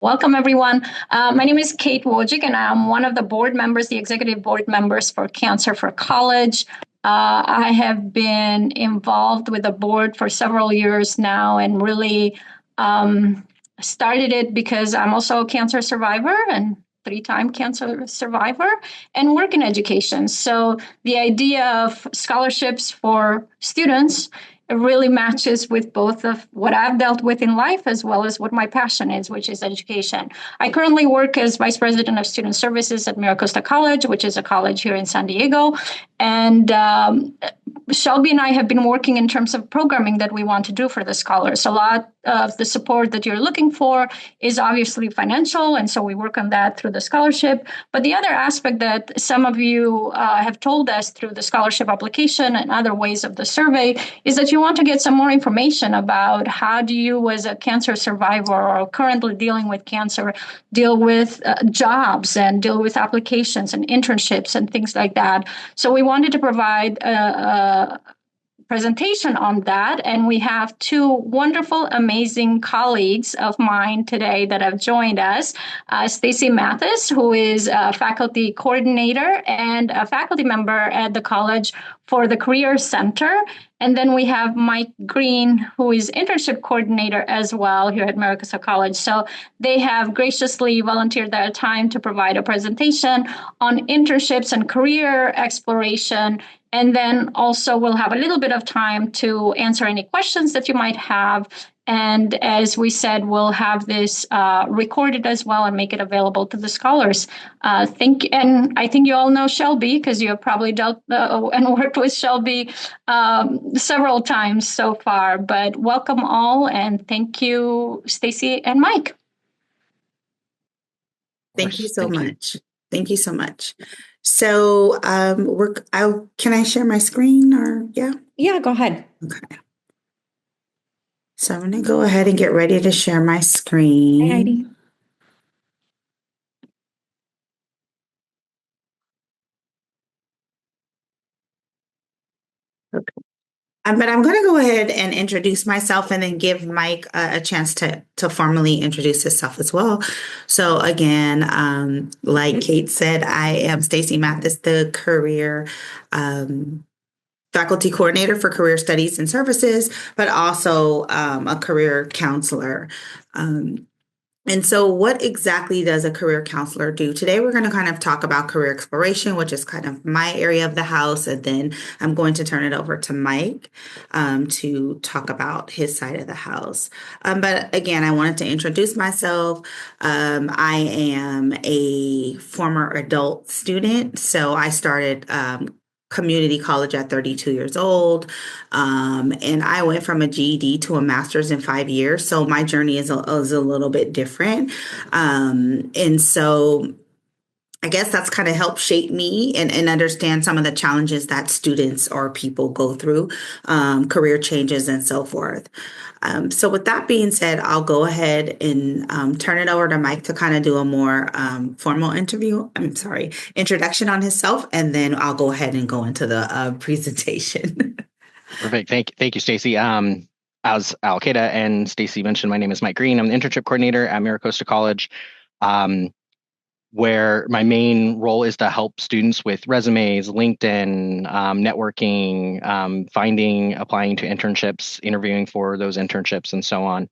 Welcome, everyone. My name is Kate Wojcik, and I'm one of the board members, the executive board members for Cancer for College. I have been involved with the board for several years now and really started it because I'm also a cancer survivor and three-time cancer survivor and work in education. So the idea of scholarships for students really matches with both of what I've dealt with in life as well as what my passion is, which is education. I currently work as Vice President of Student Services at Miracosta College, which is a college here in San Diego. And Shelby and I have been working in terms of programming that we want to do for the scholars. A lot of the support that you're looking for is obviously financial, and so we work on that through the scholarship. But the other aspect that some of you have told us through the scholarship application and other ways of the survey is that you want to get some more information about how do you, as a cancer survivor or currently dealing with cancer, deal with jobs and deal with applications and internships and things like that. So we wanted to provide a presentation on that. And we have two wonderful, amazing colleagues of mine today that have joined us. Stacy Mathis, who is a faculty coordinator and a faculty member at the college for the Career Center. And then we have Mike Green, who is internship coordinator as well here at Miracosta College. So they have graciously volunteered their time to provide a presentation on internships and career exploration. And then also we'll have a little bit of time to answer any questions that you might have. And as we said, we'll have this recorded as well and make it available to the scholars. And I think you all know Shelby because you have probably dealt and worked with Shelby several times so far. But welcome all, and thank you, Stacy and Mike. Thank you so much. Thank you so much. So can I share my screen or yeah? Yeah, go ahead. Okay. So I'm going to go ahead and get ready to share my screen. Hi, Heidi. Okay. But I'm going to go ahead and introduce myself and then give Mike a chance to formally introduce himself as well. So again, like Kate said, I am Stacy Mathis, the career faculty coordinator for career studies and services, but also a career counselor. And so what exactly does a career counselor do? Today, we're going to kind of talk about career exploration, which is kind of my area of the house. And then I'm going to turn it over to Mike to talk about his side of the house. But again, I wanted to introduce myself. I am a former adult student. So I started community college at 32 years old. And I went from a GED to a master's in 5 years. So my journey is a little bit different. And so I guess that's kind of helped shape me and understand some of the challenges that students or people go through, career changes and so forth. So with that being said, I'll go ahead and turn it over to Mike to kind of do a more formal introduction on himself, and then I'll go ahead and go into the presentation. Perfect. Thank you, Stacy. As Alkeda and Stacy mentioned, my name is Mike Green. I'm the internship coordinator at Miracosta College, where my main role is to help students with resumes, LinkedIn, networking, finding, applying to internships, interviewing for those internships, and so on.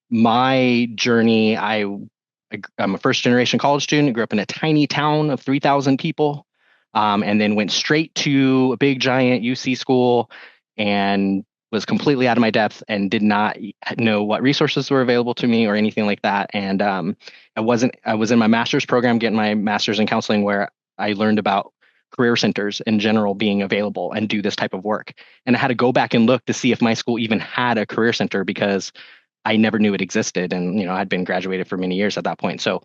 My journey, I'm a first-generation college student, grew up in a tiny town of 3,000 people, and then went straight to a big, giant UC school and was completely out of my depth and did not know what resources were available to me or anything like that. And I was in my master's program, getting my master's in counseling, where I learned about career centers in general being available and do this type of work. And I had to go back and look to see if my school even had a career center because I never knew it existed. And, I'd been graduated for many years at that point. So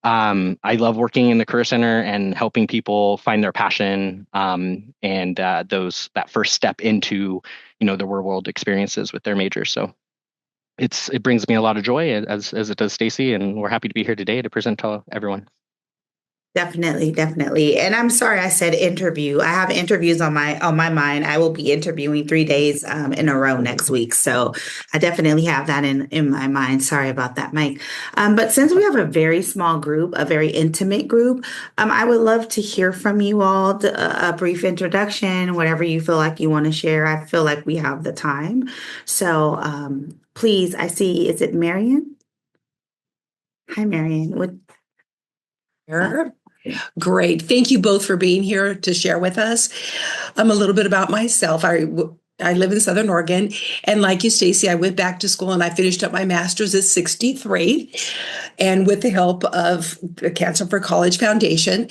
I love working in the Career Center and helping people find their passion and that first step into the real world experiences with their major. So it brings me a lot of joy as it does Stacy, and we're happy to be here today to present to everyone. Definitely, definitely. And I'm sorry I said interview. I have interviews on my mind. I will be interviewing 3 days in a row next week. So I definitely have that in my mind. Sorry about that, Mike. But since we have a very small group, a very intimate group, I would love to hear from you all, a brief introduction, whatever you feel like you want to share. I feel like we have the time. So please, I see, is it Marion? Hi, Marion. Uh, Sure. Great. Thank you both for being here to share with us. A little bit about myself. I live in Southern Oregon. And like you, Stacy, I went back to school and I finished up my master's at 63 and with the help of the Cancer for College Foundation.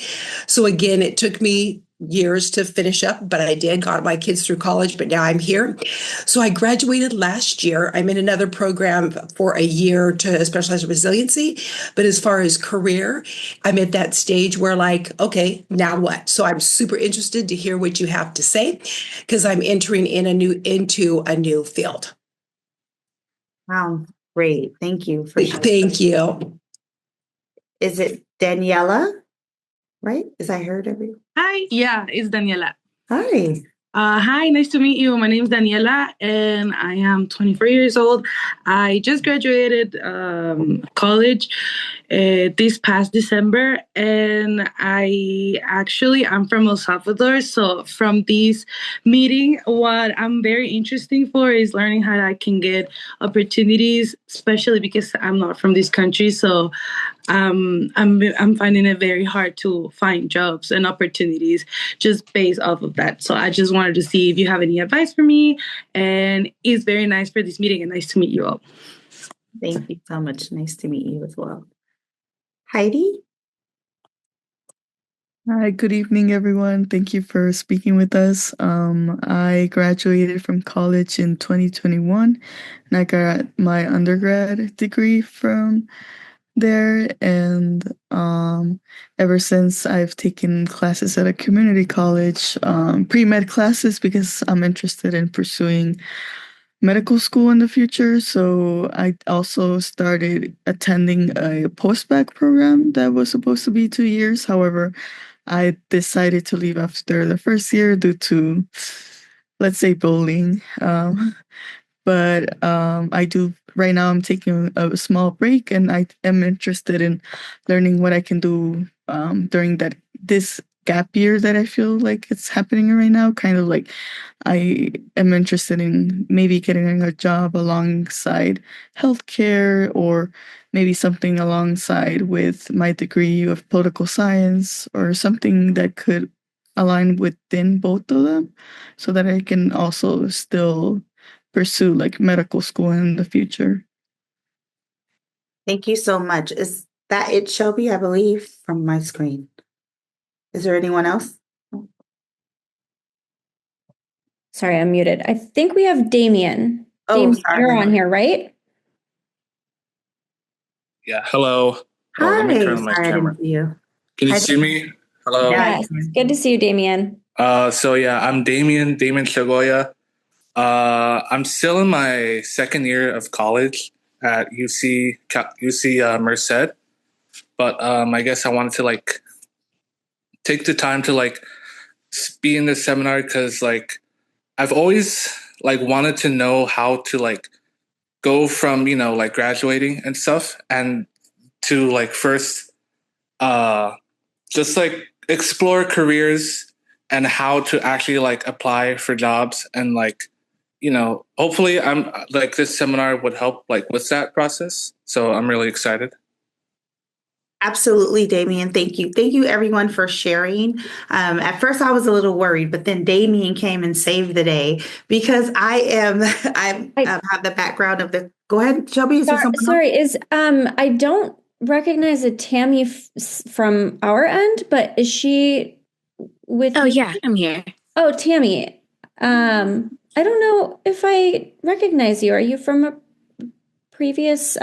So again, it took me years to finish up, but I did, got my kids through college, but now I'm here. So I graduated last year. I'm in another program for a year to specialize in resiliency. But as far as career, I'm at that stage where like, okay, now what? So I'm super interested to hear what you have to say because I'm entering into a new field. Wow, great. Thank you for sharing. Thank you. Is it Daniela? Right? Is I heard everyone? Hi, yeah, it's Daniela. Hi. Hi, nice to meet you. My name is Daniela, and I am 24 years old. I just graduated college this past December, and I'm from El Salvador. So from this meeting, what I'm very interested for is learning how I can get opportunities, especially because I'm not from this country. So I'm finding it very hard to find jobs and opportunities just based off of that. So I just wanted to see if you have any advice for me. And it's very nice for this meeting and nice to meet you all. Thank you so much. Nice to meet you as well. Heidi? Hi, good evening, everyone. Thank you for speaking with us. I graduated from college in 2021, and I got my undergrad degree from there. And ever since, I've taken classes at a community college, pre-med classes, because I'm interested in pursuing medical school in the future. So I also started attending a post-bac program that was supposed to be 2 years. However, I decided to leave after the first year due to, let's say, bullying. But I do right now. I'm taking a small break, and I am interested in learning what I can do during this gap year that I feel like it's happening right now. Kind of like I am interested in maybe getting a job alongside healthcare, or maybe something alongside with my degree of political science, or something that could align within both of them, so that I can also still pursue like medical school in the future. Thank you so much. Is that it, Shelby? I believe from my screen. Is there anyone else? Sorry, I'm muted. I think we have Damien. Oh, Damien, sorry. you're on here, right? Yeah, hello. Hi. Let me turn on my Sorry, I camera. didn't see you. Can you Hi, see me? Hello. Yeah. Yes. Good to see you, Damien. So yeah, I'm Damien Segoya. I'm still in my second year of college at UC Merced, but I guess I wanted to like take the time to like be in this seminar because like I've always like wanted to know how to like go from like graduating and stuff and to like first just like explore careers and how to actually like apply for jobs and like hopefully I'm like this seminar would help like with that process, so I'm really excited. Absolutely, Damien. Thank you. Thank you, everyone, for sharing. At first, I was a little worried, but then Damien came and saved the day because I have the background of the. Go ahead, Shelby. Is there someone Sorry, I don't recognize a Tammy from our end, but is she with? Oh yeah, I'm here. Oh, Tammy. I don't know if I recognize you. Are you from a previous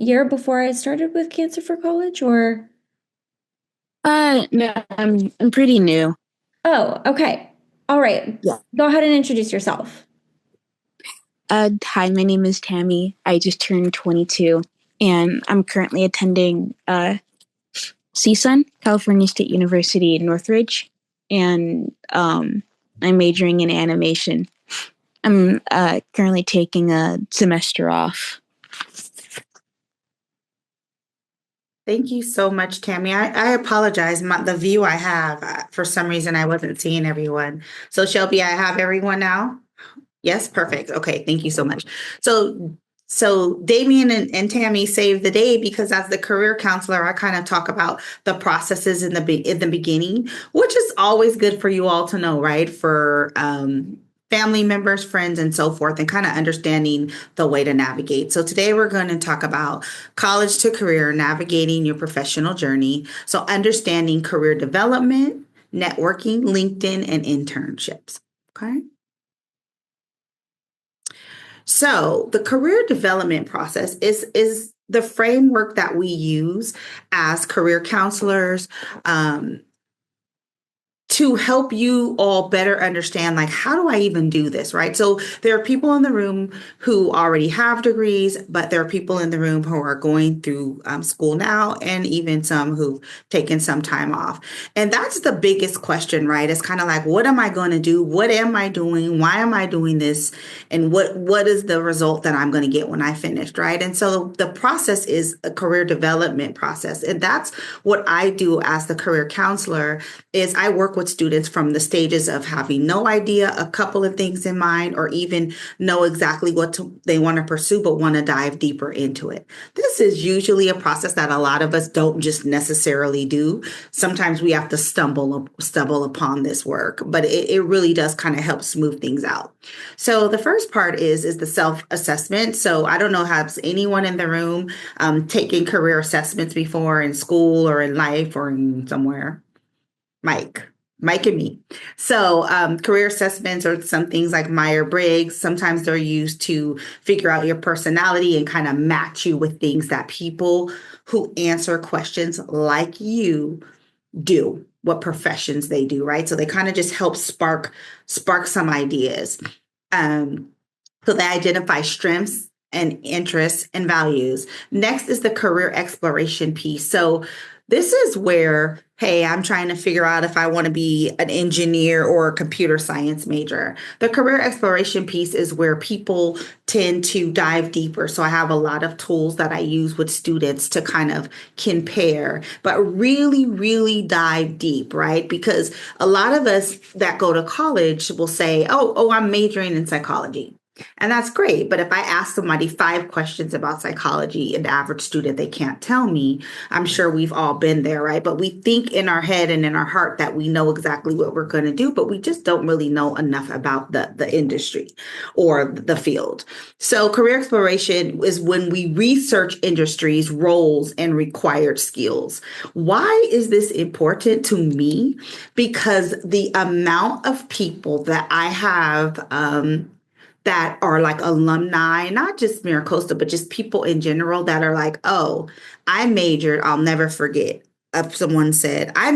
year before I started with Cancer for College, or? No, I'm pretty new. Oh, okay. All right. Yeah. Go ahead and introduce yourself. Hi, my name is Tammy. I just turned 22, and I'm currently attending CSUN, California State University in Northridge, and I'm majoring in animation. I'm currently taking a semester off. Thank you so much, Tammy. I apologize. The view I have, for some reason, I wasn't seeing everyone. So, Shelby, I have everyone now. Yes, perfect. Okay, thank you so much. So Damien and Tammy saved the day because as the career counselor, I kind of talk about the processes in the beginning, which is always good for you all to know, right? For family members, friends, and so forth, and kind of understanding the way to navigate. So today we're going to talk about college to career, navigating your professional journey. So understanding career development, networking, LinkedIn, and internships. Okay. So the career development process is the framework that we use as career counselors, to help you all better understand, like, how do I even do this, right? So there are people in the room who already have degrees, but there are people in the room who are going through school now, and even some who've taken some time off. And that's the biggest question, right? It's kind of like, what am I going to do? What am I doing? Why am I doing this? And what is the result that I'm going to get when I finished, right? And so the process is a career development process. And that's what I do as the career counselor is I work with students from the stages of having no idea, a couple of things in mind, or even know exactly what they want to pursue, but want to dive deeper into it. This is usually a process that a lot of us don't just necessarily do. Sometimes we have to stumble upon this work, but it really does kind of help smooth things out. So the first part is the self-assessment. So I don't know, has anyone in the room taken career assessments before in school or in life or in somewhere? Mike and me. So career assessments are some things like Myers-Briggs. Sometimes they're used to figure out your personality and kind of match you with things that people who answer questions like you do, what professions they do, right? So they kind of just help spark some ideas. So they identify strengths and interests and values. Next is the career exploration piece. So this is where, hey, I'm trying to figure out if I want to be an engineer or a computer science major. The career exploration piece is where people tend to dive deeper. So I have a lot of tools that I use with students to kind of compare, but really, really dive deep, right? Because a lot of us that go to college will say, oh, I'm majoring in psychology. And that's great. But if I ask somebody 5 questions about psychology, an average student, they can't tell me. I'm sure we've all been there, right? But we think in our head and in our heart that we know exactly what we're going to do, but we just don't really know enough about the industry or the field. So career exploration is when we research industries, roles, and required skills. Why is this important to me? Because the amount of people that I have that are like alumni, not just MiraCosta, but just people in general that are like, oh, I majored, I'll never forget. Someone said, I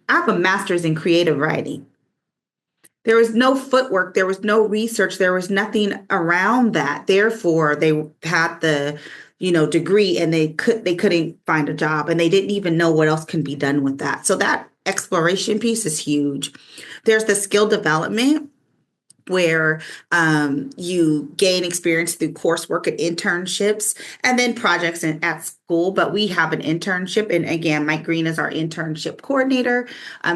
have a master's in creative writing. There was no footwork, there was no research, there was nothing around that. Therefore, they had the degree and they couldn't find a job and they didn't even know what else can be done with that. So that exploration piece is huge. There's the skill development, where you gain experience through coursework and internships and then projects at school. But we have an internship. And again, Mike Green is our internship coordinator.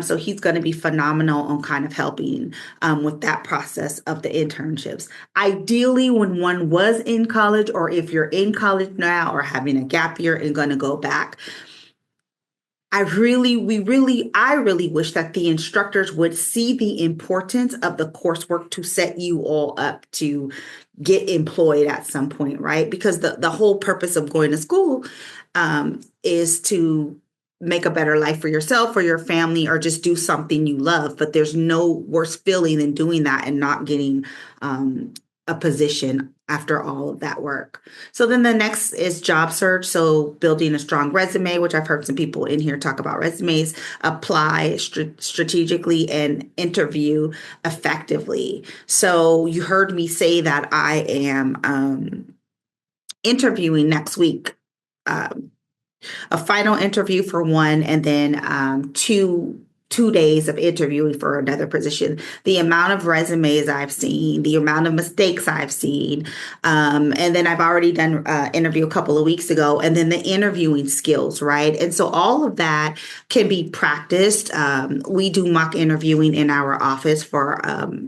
So he's going to be phenomenal on kind of helping with that process of the internships. Ideally, when one was in college, or if you're in college now or having a gap year and going to go back, I really wish that the instructors would see the importance of the coursework to set you all up to get employed at some point, right? Because the whole purpose of going to school is to make a better life for yourself or your family, or just do something you love. But there's no worse feeling than doing that and not getting a position after all of that work. So then the next is job search. So building a strong resume, which I've heard some people in here talk about resumes, apply strategically and interview effectively. So you heard me say that I am interviewing next week a final interview for one, and then 2 days of interviewing for another position. The amount of resumes I've seen, the amount of mistakes I've seen, and then I've already done interview a couple of weeks ago, and then the interviewing skills, right? And so all of that can be practiced. We do mock interviewing in our office for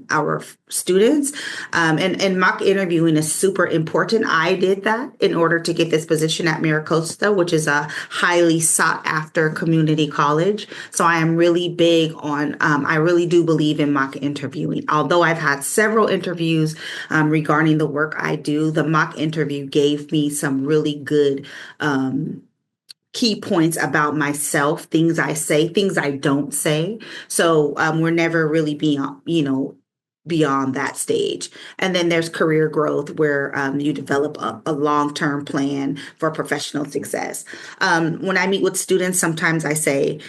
our students, and mock interviewing is super important. I did that in order to get this position at Miracosta, which is a highly sought after community college. So I am really big on, I really do believe in mock interviewing. Although I've had several interviews regarding the work I do, the mock interview gave me some really good key points about myself, things I say, things I don't say. So we're never really beyond that stage. And then there's career growth where you develop a long-term plan for professional success. When I meet with students, sometimes I say,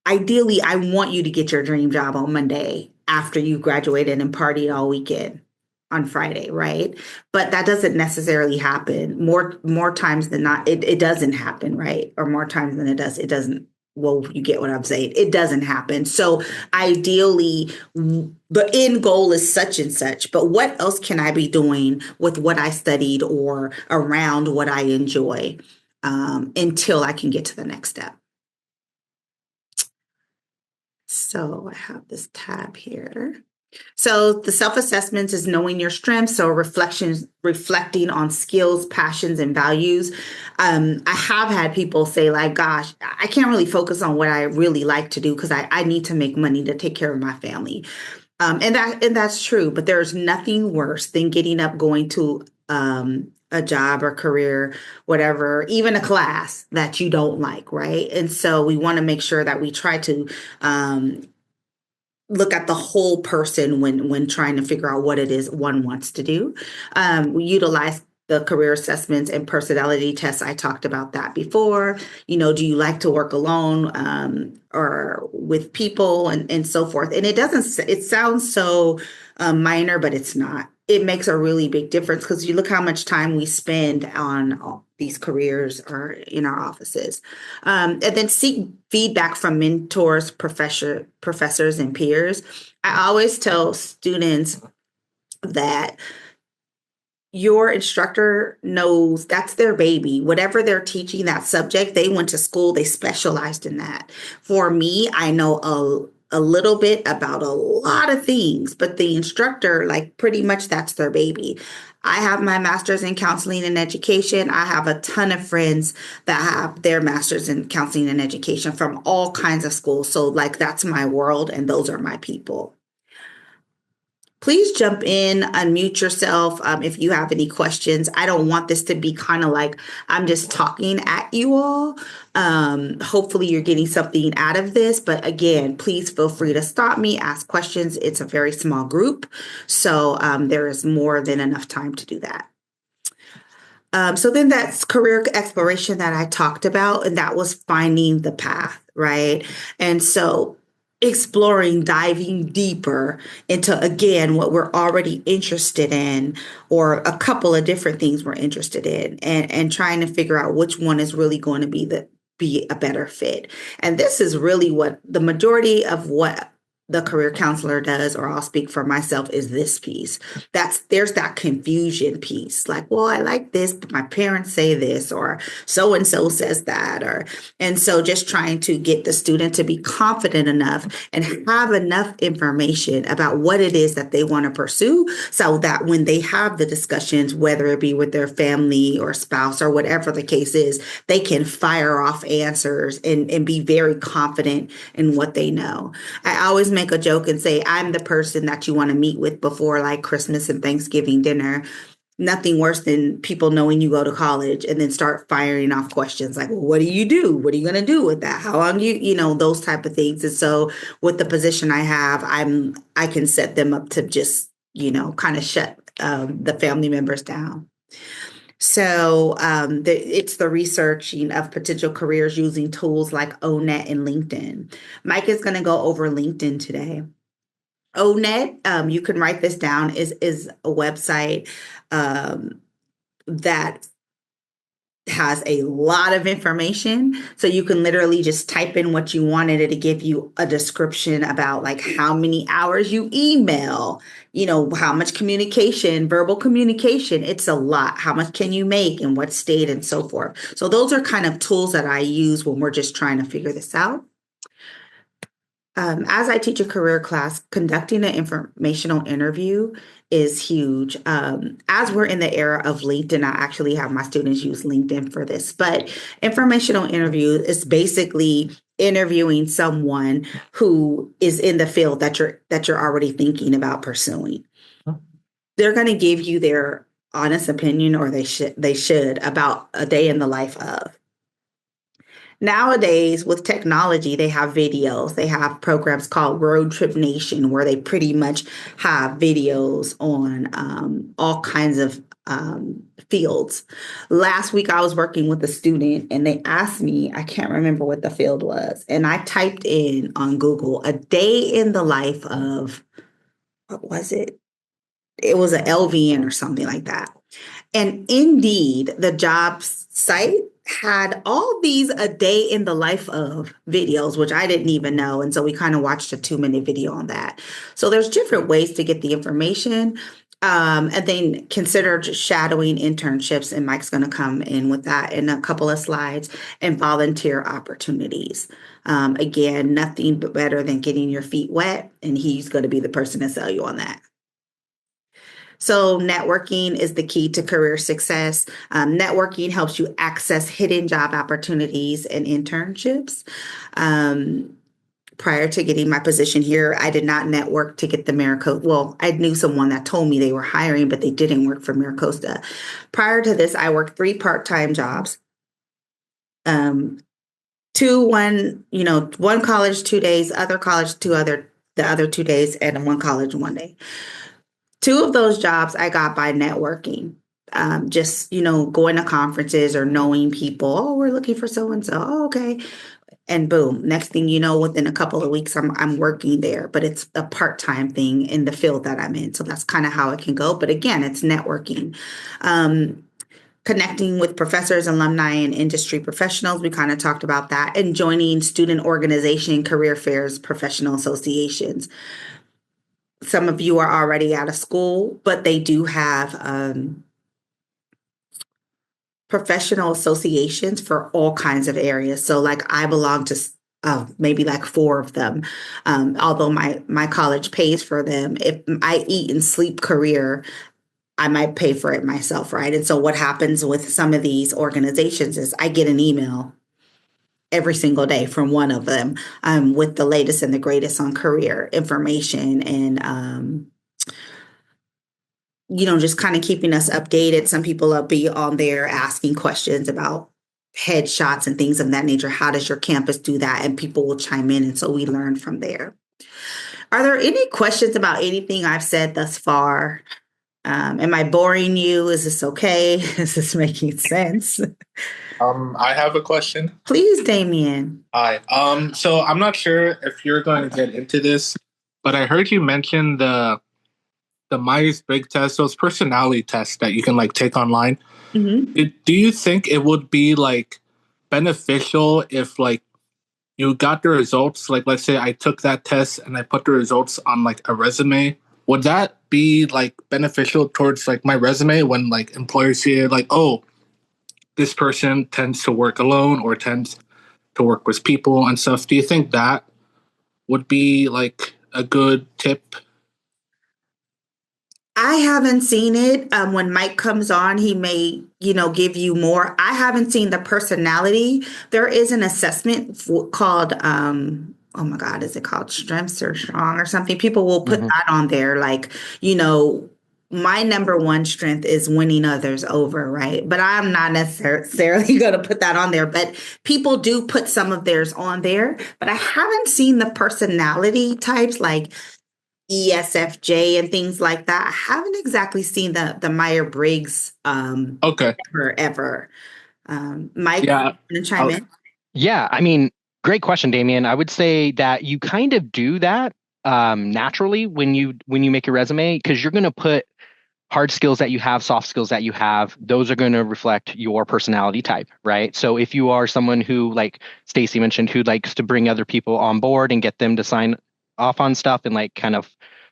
ideally, I want you to get your dream job on Monday after you graduated and party all weekend on Friday, right? But that doesn't necessarily happen. More times than not, it doesn't happen, right? Or more times than it doesn't. Well, you get what I'm saying. It doesn't happen. So ideally, the end goal is such and such, but what else can I be doing with what I studied or around what I enjoy until I can get to the next step? So I have this tab here. So the self-assessment is knowing your strengths, so reflecting on skills, passions, and values. I have had people say like, gosh, I can't really focus on what I really like to do because I need to make money to take care of my family. And that's true, but there's nothing worse than getting up, going to a job or career, whatever, even a class that you don't like, right? And so we want to make sure that we try to look at the whole person when trying to figure out what it is one wants to do. We utilize the career assessments and personality tests. I talked about that before. Do you like to work alone or with people and so forth? And it sounds so minor, but it's not. It makes a really big difference because you look how much time we spend on these careers or in our offices. And then seek feedback from mentors, professors, and peers. I always tell students that your instructor knows that's their baby. Whatever they're teaching, that subject, they went to school, they specialized in that. For me, I know a little bit about a lot of things, but the instructor, like pretty much that's their baby. I have my master's in counseling and education. I have a ton of friends that have their master's in counseling and education from all kinds of schools. So like that's my world and those are my people. Please jump in, unmute yourself if you have any questions. I don't want this to be kind of like I'm just talking at you all. Hopefully you're getting something out of this. But again, please feel free to stop me, ask questions. It's a very small group. So there is more than enough time to do that. So then that's career exploration that I talked about, and that was finding the path, right? And so exploring, diving deeper into, again, what we're already interested in, or a couple of different things we're interested in, and trying to figure out which one is really going to be a better fit. And this is really what the majority of what the career counselor does, or I'll speak for myself, is this piece. There's that confusion piece. Like, well, I like this, but my parents say this, or so-and-so says that, and so just trying to get the student to be confident enough and have enough information about what it is that they want to pursue, so that when they have the discussions, whether it be with their family or spouse or whatever the case is, they can fire off answers and be very confident in what they know. I always make a joke and say, I'm the person that you want to meet with before like Christmas and Thanksgiving dinner. Nothing worse than people knowing you go to college and then start firing off questions like, well, what do you do? What are you going to do with that? How long those type of things. And so with the position I have, I can set them up to just, kind of shut the family members down. So it's the researching of potential careers using tools like ONET and LinkedIn. Mike is going to go over LinkedIn today. ONET, you can write this down, is a website that has a lot of information. So you can literally just type in what you wanted it to give you a description about like how many hours you email, how much communication, verbal communication. It's a lot. How much can you make in what state and so forth. So those are kind of tools that I use when we're just trying to figure this out. As I teach a career class, conducting an informational interview is huge. As we're in the era of LinkedIn, I actually have my students use LinkedIn for this, but informational interview is basically interviewing someone who is in the field that you're already thinking about pursuing. They're going to give you their honest opinion, or they should about a day in the life of. Nowadays, with technology, they have videos. They have programs called Road Trip Nation, where they pretty much have videos on all kinds of fields. Last week, I was working with a student, and they asked me, I can't remember what the field was, and I typed in on Google, a day in the life of, what was it? It was an LVN or something like that. And Indeed, the job site, had all these a day in the life of videos, which I didn't even know. And so we kind of watched a 2-minute video on that. So there's different ways to get the information. And then consider just shadowing internships. And Mike's going to come in with that in a couple of slides, and volunteer opportunities. Again, nothing but better than getting your feet wet. And he's going to be the person to sell you on that. So networking is the key to career success. Networking helps you access hidden job opportunities and internships. Prior to getting my position here, I did not network to get the Maricosta. Well, I knew someone that told me they were hiring, but they didn't work for Maricosta. Prior to this, I worked 3 part-time jobs. One college 2 days, other college the other 2 days, and one college 1 day. 2 of those jobs I got by networking, just, going to conferences or knowing people. Oh, we're looking for so-and-so. Oh, okay. And boom, next thing you know, within a couple of weeks, I'm working there, but it's a part-time thing in the field that I'm in. So that's kind of how it can go. But again, it's networking. Connecting with professors, alumni, and industry professionals. We kind of talked about that. And joining student organization, career fairs, professional associations. Some of you are already out of school, but they do have professional associations for all kinds of areas. So like I belong to maybe like 4 of them. Although my college pays for them, if I eat and sleep career, I might pay for it myself, right? And so what happens with some of these organizations is I get an email every single day from one of them with the latest and the greatest on career information, and just kind of keeping us updated. Some people will be on there asking questions about headshots and things of that nature. How does your campus do that? And people will chime in, and so we learn from there. Are there any questions about anything I've said thus far? Am I boring you? Is this okay? Is this making sense? I have a question. Please, Damien. Hi. So I'm not sure if you're going to get into this, but I heard you mention the Myers-Briggs test, those personality tests that you can like take online. Mm-hmm. Do you think it would be like beneficial if like you got the results? Like, let's say I took that test and I put the results on like a resume. Would that be like beneficial towards like my resume when like employers see it, like, oh, this person tends to work alone or tends to work with people and stuff? Do you think that would be like a good tip? I haven't seen it. When Mike comes on, he may, give you more. I haven't seen the personality. There is an assessment called, oh my God, is it called Strengths or Strong or something? People will put that on there. Like, my number one strength is winning others over, right? But I'm not necessarily going to put that on there. But people do put some of theirs on there. But I haven't seen the personality types like ESFJ and things like that. I haven't exactly seen the Myers-Briggs Okay. ever. Mike, Yeah. you want to chime in? Yeah, I mean, great question, Damien. I would say that you kind of do that naturally when you make your resume, because you're going to put hard skills that you have, soft skills that you have, those are going to reflect your personality type, right? So if you are someone who, like Stacy mentioned, who likes to bring other people on board and get them to sign off on stuff and like kind of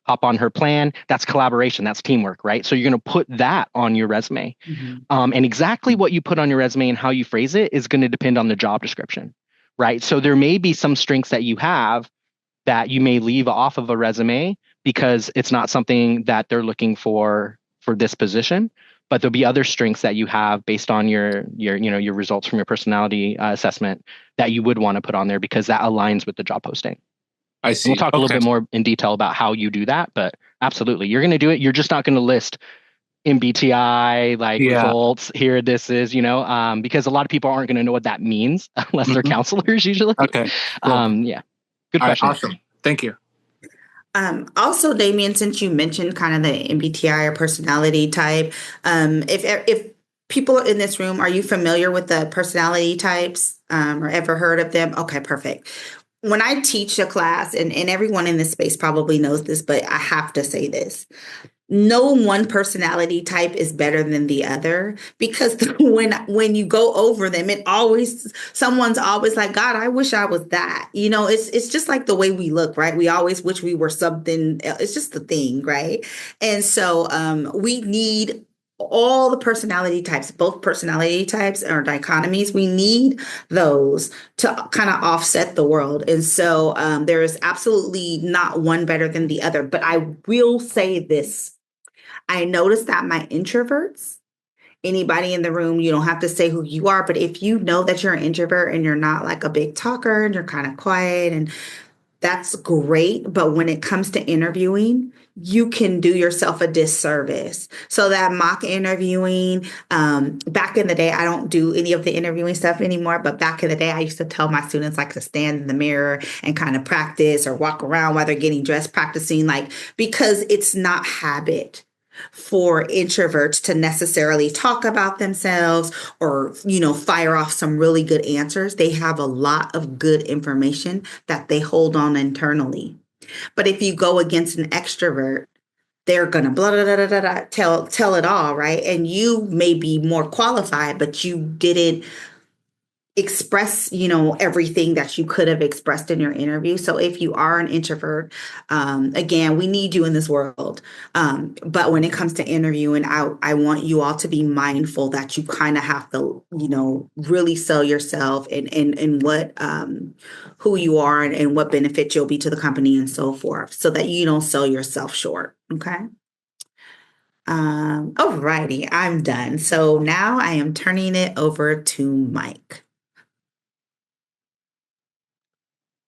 hop on her plan, that's collaboration, that's teamwork, right? So you're going to put that on your resume. And exactly what you put on your resume and how you phrase it is going to depend on the job description, right? So there may be some strengths that you have that you may leave off of a resume because it's not something that they're looking for this position, but there'll be other strengths that you have based on your results from your personality assessment that you would want to put on there because that aligns with the job posting. I see. And we'll talk a little bit more in detail about how you do that, but absolutely, you're going to do it. You're just not going to list MBTI results here. This is, because a lot of people aren't going to know what that means unless they're counselors usually. Okay. Cool. Yeah. Good question. Awesome. Thank you. Also, Damien, since you mentioned kind of the MBTI or personality type, if people in this room, are you familiar with the personality types or ever heard of them? Okay, perfect. When I teach a class, and everyone in this space probably knows this, but I have to say this. No one personality type is better than the other because when you go over them, someone's always like, God, I wish I was that. It's just like the way we look, right? We always wish we were something. It's just the thing, right? And so we need all the personality types, both personality types or dichotomies. We need those to kind of offset the world. And so there is absolutely not one better than the other. But I will say this. I noticed that my introverts, anybody in the room, you don't have to say who you are, but if you know that you're an introvert and you're not like a big talker and you're kind of quiet, and that's great. But when it comes to interviewing, you can do yourself a disservice. So that mock interviewing, back in the day, I don't do any of the interviewing stuff anymore, but back in the day, I used to tell my students like to stand in the mirror and kind of practice or walk around while they're getting dressed, practicing, because it's not habit for introverts to necessarily talk about themselves or, fire off some really good answers. They have a lot of good information that they hold on internally. But if you go against an extrovert, they're going to blah, blah, blah, blah, blah, tell it all, right? And you may be more qualified, but you didn't express, everything that you could have expressed in your interview. So if you are an introvert, again, we need you in this world. But when it comes to interviewing, I want you all to be mindful that you kind of have to, really sell yourself and what, who you are and what benefit you'll be to the company and so forth, so that you don't sell yourself short. Okay. All righty, I'm done. So now I am turning it over to Mike.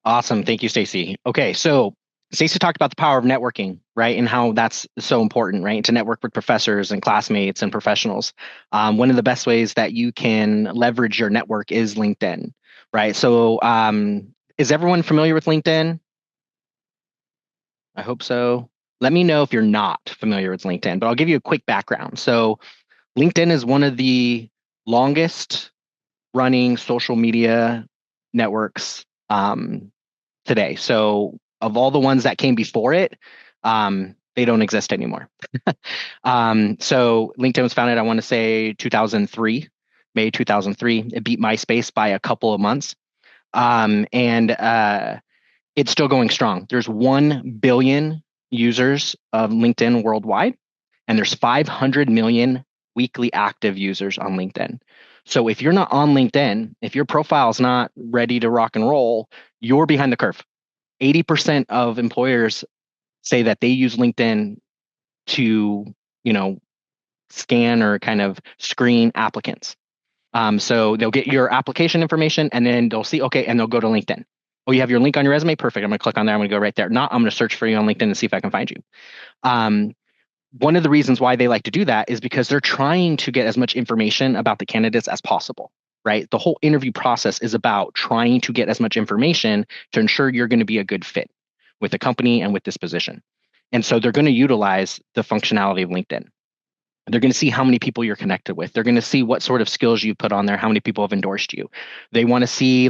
Awesome. Thank you, Stacy. Okay, so Stacy talked about the power of networking, right? And how that's so important, right? To network with professors and classmates and professionals. One of the best ways that you can leverage your network is LinkedIn, right? So is everyone familiar with LinkedIn? I hope so. Let me know if you're not familiar with LinkedIn, but I'll give you a quick background. So LinkedIn is one of the longest running social media networks today. So of all the ones that came before it, they don't exist anymore. So LinkedIn was founded, I want to say 2003, May 2003. It beat MySpace by a couple of months. And it's still going strong. There's 1 billion users of LinkedIn worldwide, and there's 500 million weekly active users on LinkedIn. So if you're not on LinkedIn, if your profile is not ready to rock and roll, you're behind the curve. 80% of employers say that they use LinkedIn to, scan or kind of screen applicants. So they'll get your application information and then they'll see, okay, and they'll go to LinkedIn. Oh, you have your link on your resume? Perfect. I'm going to click on there. I'm going to go right there. Not, I'm going to search for you on LinkedIn and see if I can find you. One of the reasons why they like to do that is because they're trying to get as much information about the candidates as possible, right? The whole interview process is about trying to get as much information to ensure you're going to be a good fit with the company and with this position. And so they're going to utilize the functionality of LinkedIn. They're going to see how many people you're connected with. They're going to see what sort of skills you put on there, how many people have endorsed you. They want to see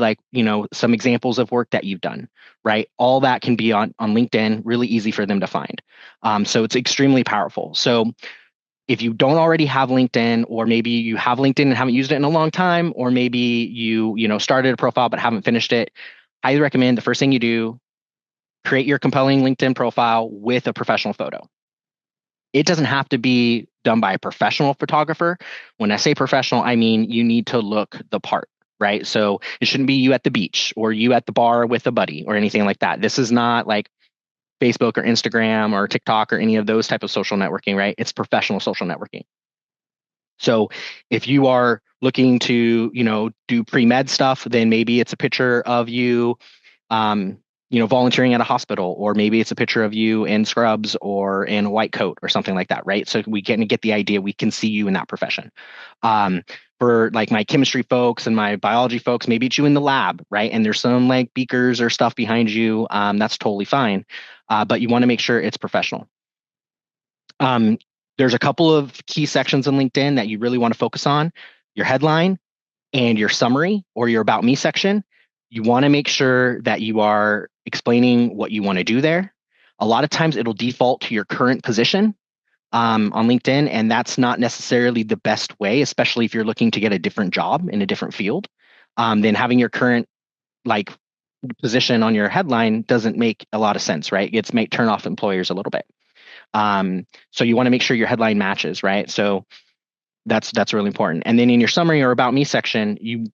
some examples of work that you've done, right? All that can be on LinkedIn, really easy for them to find. So it's extremely powerful. So If you don't already have LinkedIn, or maybe you have LinkedIn and haven't used it in a long time, or maybe you started a profile but haven't finished it, highly recommend the first thing you do, create your compelling LinkedIn profile with a professional photo. It doesn't have to be done by a professional photographer. When I say professional, I mean you need to look the part, right? So it shouldn't be you at the beach or you at the bar with a buddy or anything like that. This is not like Facebook or Instagram or TikTok or any of those type of social networking, right? It's professional social networking. So if you are looking to, do pre-med stuff, then maybe it's a picture of you, volunteering at a hospital, or maybe it's a picture of you in scrubs or in a white coat or something like that, right? So we can get the idea. We can see you in that profession. For like my chemistry folks and my biology folks, maybe it's you in the lab, right? And there's some like beakers or stuff behind you. That's totally fine. But you want to make sure it's professional. There's a couple of key sections in LinkedIn that you really want to focus on: your headline and your summary or your about me section. You want to make sure that you are explaining what you want to do there. A lot of times it'll default to your current position on LinkedIn, and that's not necessarily the best way, especially if you're looking to get a different job in a different field. Then having your current like position on your headline doesn't make a lot of sense, right? It's may turn off employers a little bit. So you want to make sure your headline matches, right? So that's really important. And then in your summary or about me section, you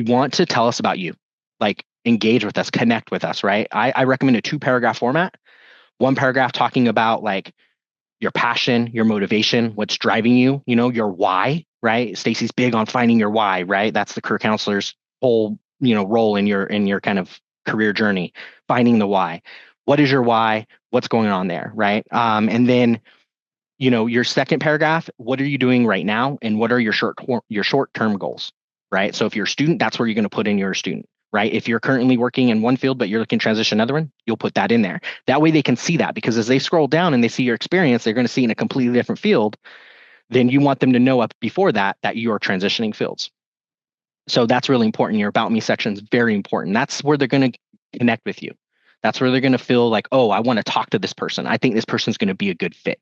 want to tell us about you, like engage with us, connect with us, right? I recommend a 2-paragraph format. 1 paragraph talking about like your passion, your motivation, what's driving you, your why, right? Stacy's big on finding your why, right? That's the career counselor's whole, role in your kind of career journey, finding the why. What is your why? What's going on there, right? And then your second paragraph, what are you doing right now? And what are your short-term goals, right? So if you're a student, that's where you're going to put in your student, right? If you're currently working in one field, but you're looking to transition another one, you'll put that in there. That way they can see that, because as they scroll down and they see your experience, they're going to see in a completely different field. Then you want them to know up before that you are transitioning fields. So that's really important. Your about me section is very important. That's where they're going to connect with you. That's where they're going to feel like, oh, I want to talk to this person. I think this person's going to be a good fit.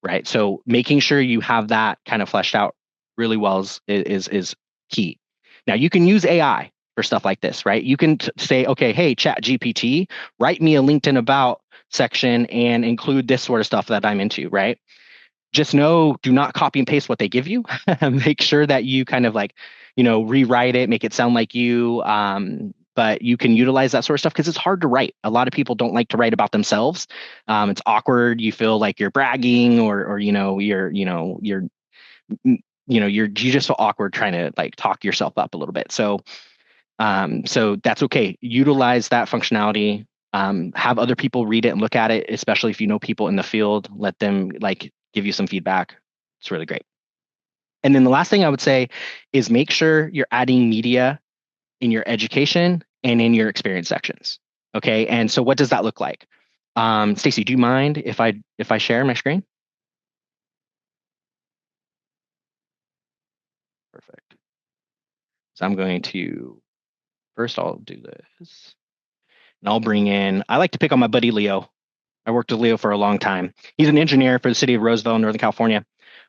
Right. So making sure you have that kind of fleshed out really well is key. Now you can use AI for stuff like this, right? You can say, okay, hey, Chat GPT, write me a LinkedIn about section and include this sort of stuff that I'm into, right? Just know, do not copy and paste what they give you. Make sure that you kind of like, rewrite it, make it sound like you. But you can utilize that sort of stuff because it's hard to write. A lot of people don't like to write about themselves. It's awkward. You feel like you're bragging, or you just feel awkward trying to like talk yourself up a little bit. So that's okay. Utilize that functionality. Have other people read it and look at it, especially if you know people in the field. Let them like give you some feedback. It's really great. And then the last thing I would say is make sure you're adding media in your education and in your experience sections. Okay. And so what does that look like? Stacy, do you mind if I share my screen? Perfect. So I'm going to, first I'll do this. And I'll bring in, I like to pick on my buddy Leo. I worked with Leo for a long time. He's an engineer for the city of Roseville, Northern California.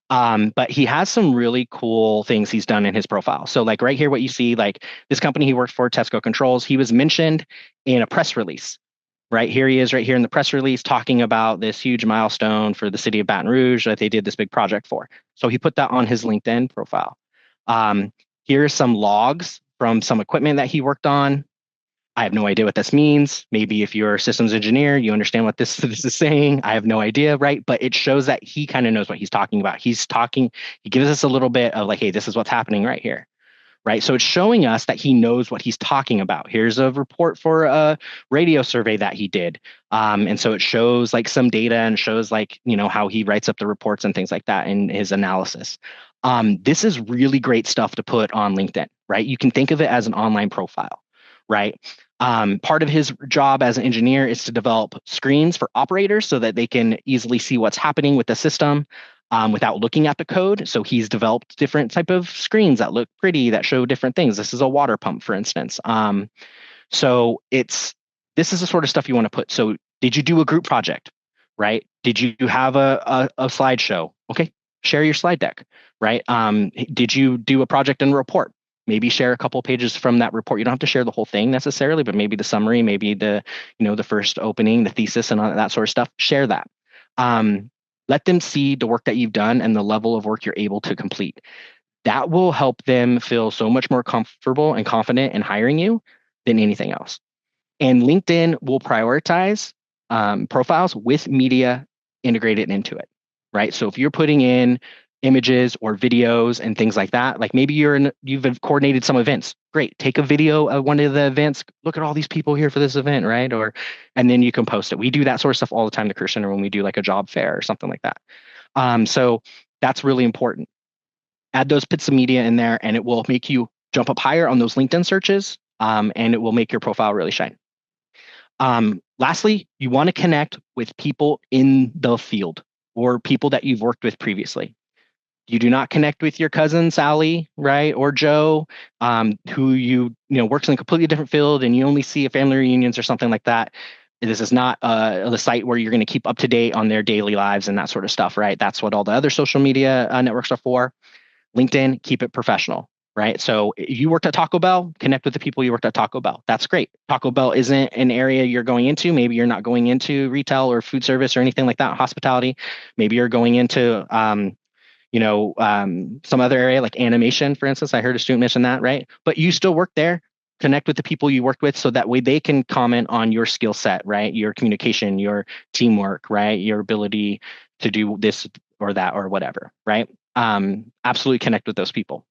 But he has some really cool things he's done in his profile. So like right here, what you see, like this company he worked for, Tesco Controls, he was mentioned in a press release. Right here he is right here in the press release talking about this huge milestone for the city of Baton Rouge that they did this big project for. So he put that on his LinkedIn profile. Here are some logs from some equipment that he worked on. I have no idea what this means. Maybe if you're a systems engineer, you understand what this is saying. I have no idea, right? But it shows that he kind of knows what he's talking about. He gives us a little bit of like, hey, this is what's happening right here, right? So it's showing us that he knows what he's talking about. Here's a report for a radio survey that he did. And so it shows like some data and shows like, how he writes up the reports and things like that in his analysis. This is really great stuff to put on LinkedIn, right? You can think of it as an online profile, right? Part of his job as an engineer is to develop screens for operators so that they can easily see what's happening with the system without looking at the code. So he's developed different type of screens that look pretty, that show different things. This is a water pump, for instance. So this is the sort of stuff you want to put. So did you do a group project, right? Did you have a slideshow? Okay, share your slide deck, right? Did you do a project and report? Maybe share a couple pages from that report. You don't have to share the whole thing necessarily, but maybe the summary, maybe the first opening, the thesis, and all that sort of stuff. Share that. Let them see the work that you've done and the level of work you're able to complete. That will help them feel so much more comfortable and confident in hiring you than anything else. And LinkedIn will prioritize profiles with media integrated into it, right? So if you're putting in images or videos and things like that, like maybe you've coordinated some events. Great, take a video of one of the events. Look at all these people here for this event, right? And then you can post it. We do that sort of stuff all the time to Career Center when we do like a job fair or something like that. So that's really important. Add those bits of media in there, and it will make you jump up higher on those LinkedIn searches, and it will make your profile really shine. Lastly, you want to connect with people in the field or people that you've worked with previously. You do not connect with your cousin Sally, right, or Joe, who works in a completely different field, and you only see at family reunions or something like that. This is not the site where you're going to keep up to date on their daily lives and that sort of stuff, right? That's what all the other social media networks are for. LinkedIn, keep it professional, right? So you worked at Taco Bell, connect with the people you worked at Taco Bell. That's great. Taco Bell isn't an area you're going into. Maybe you're not going into retail or food service or anything like that, hospitality. Maybe you're going into some other area like animation, for instance. I heard a student mention that, right? But you still work there. Connect with the people you worked with so that way they can comment on your skill set, right? Your communication, your teamwork, right? Your ability to do this or that or whatever, right? Absolutely connect with those people.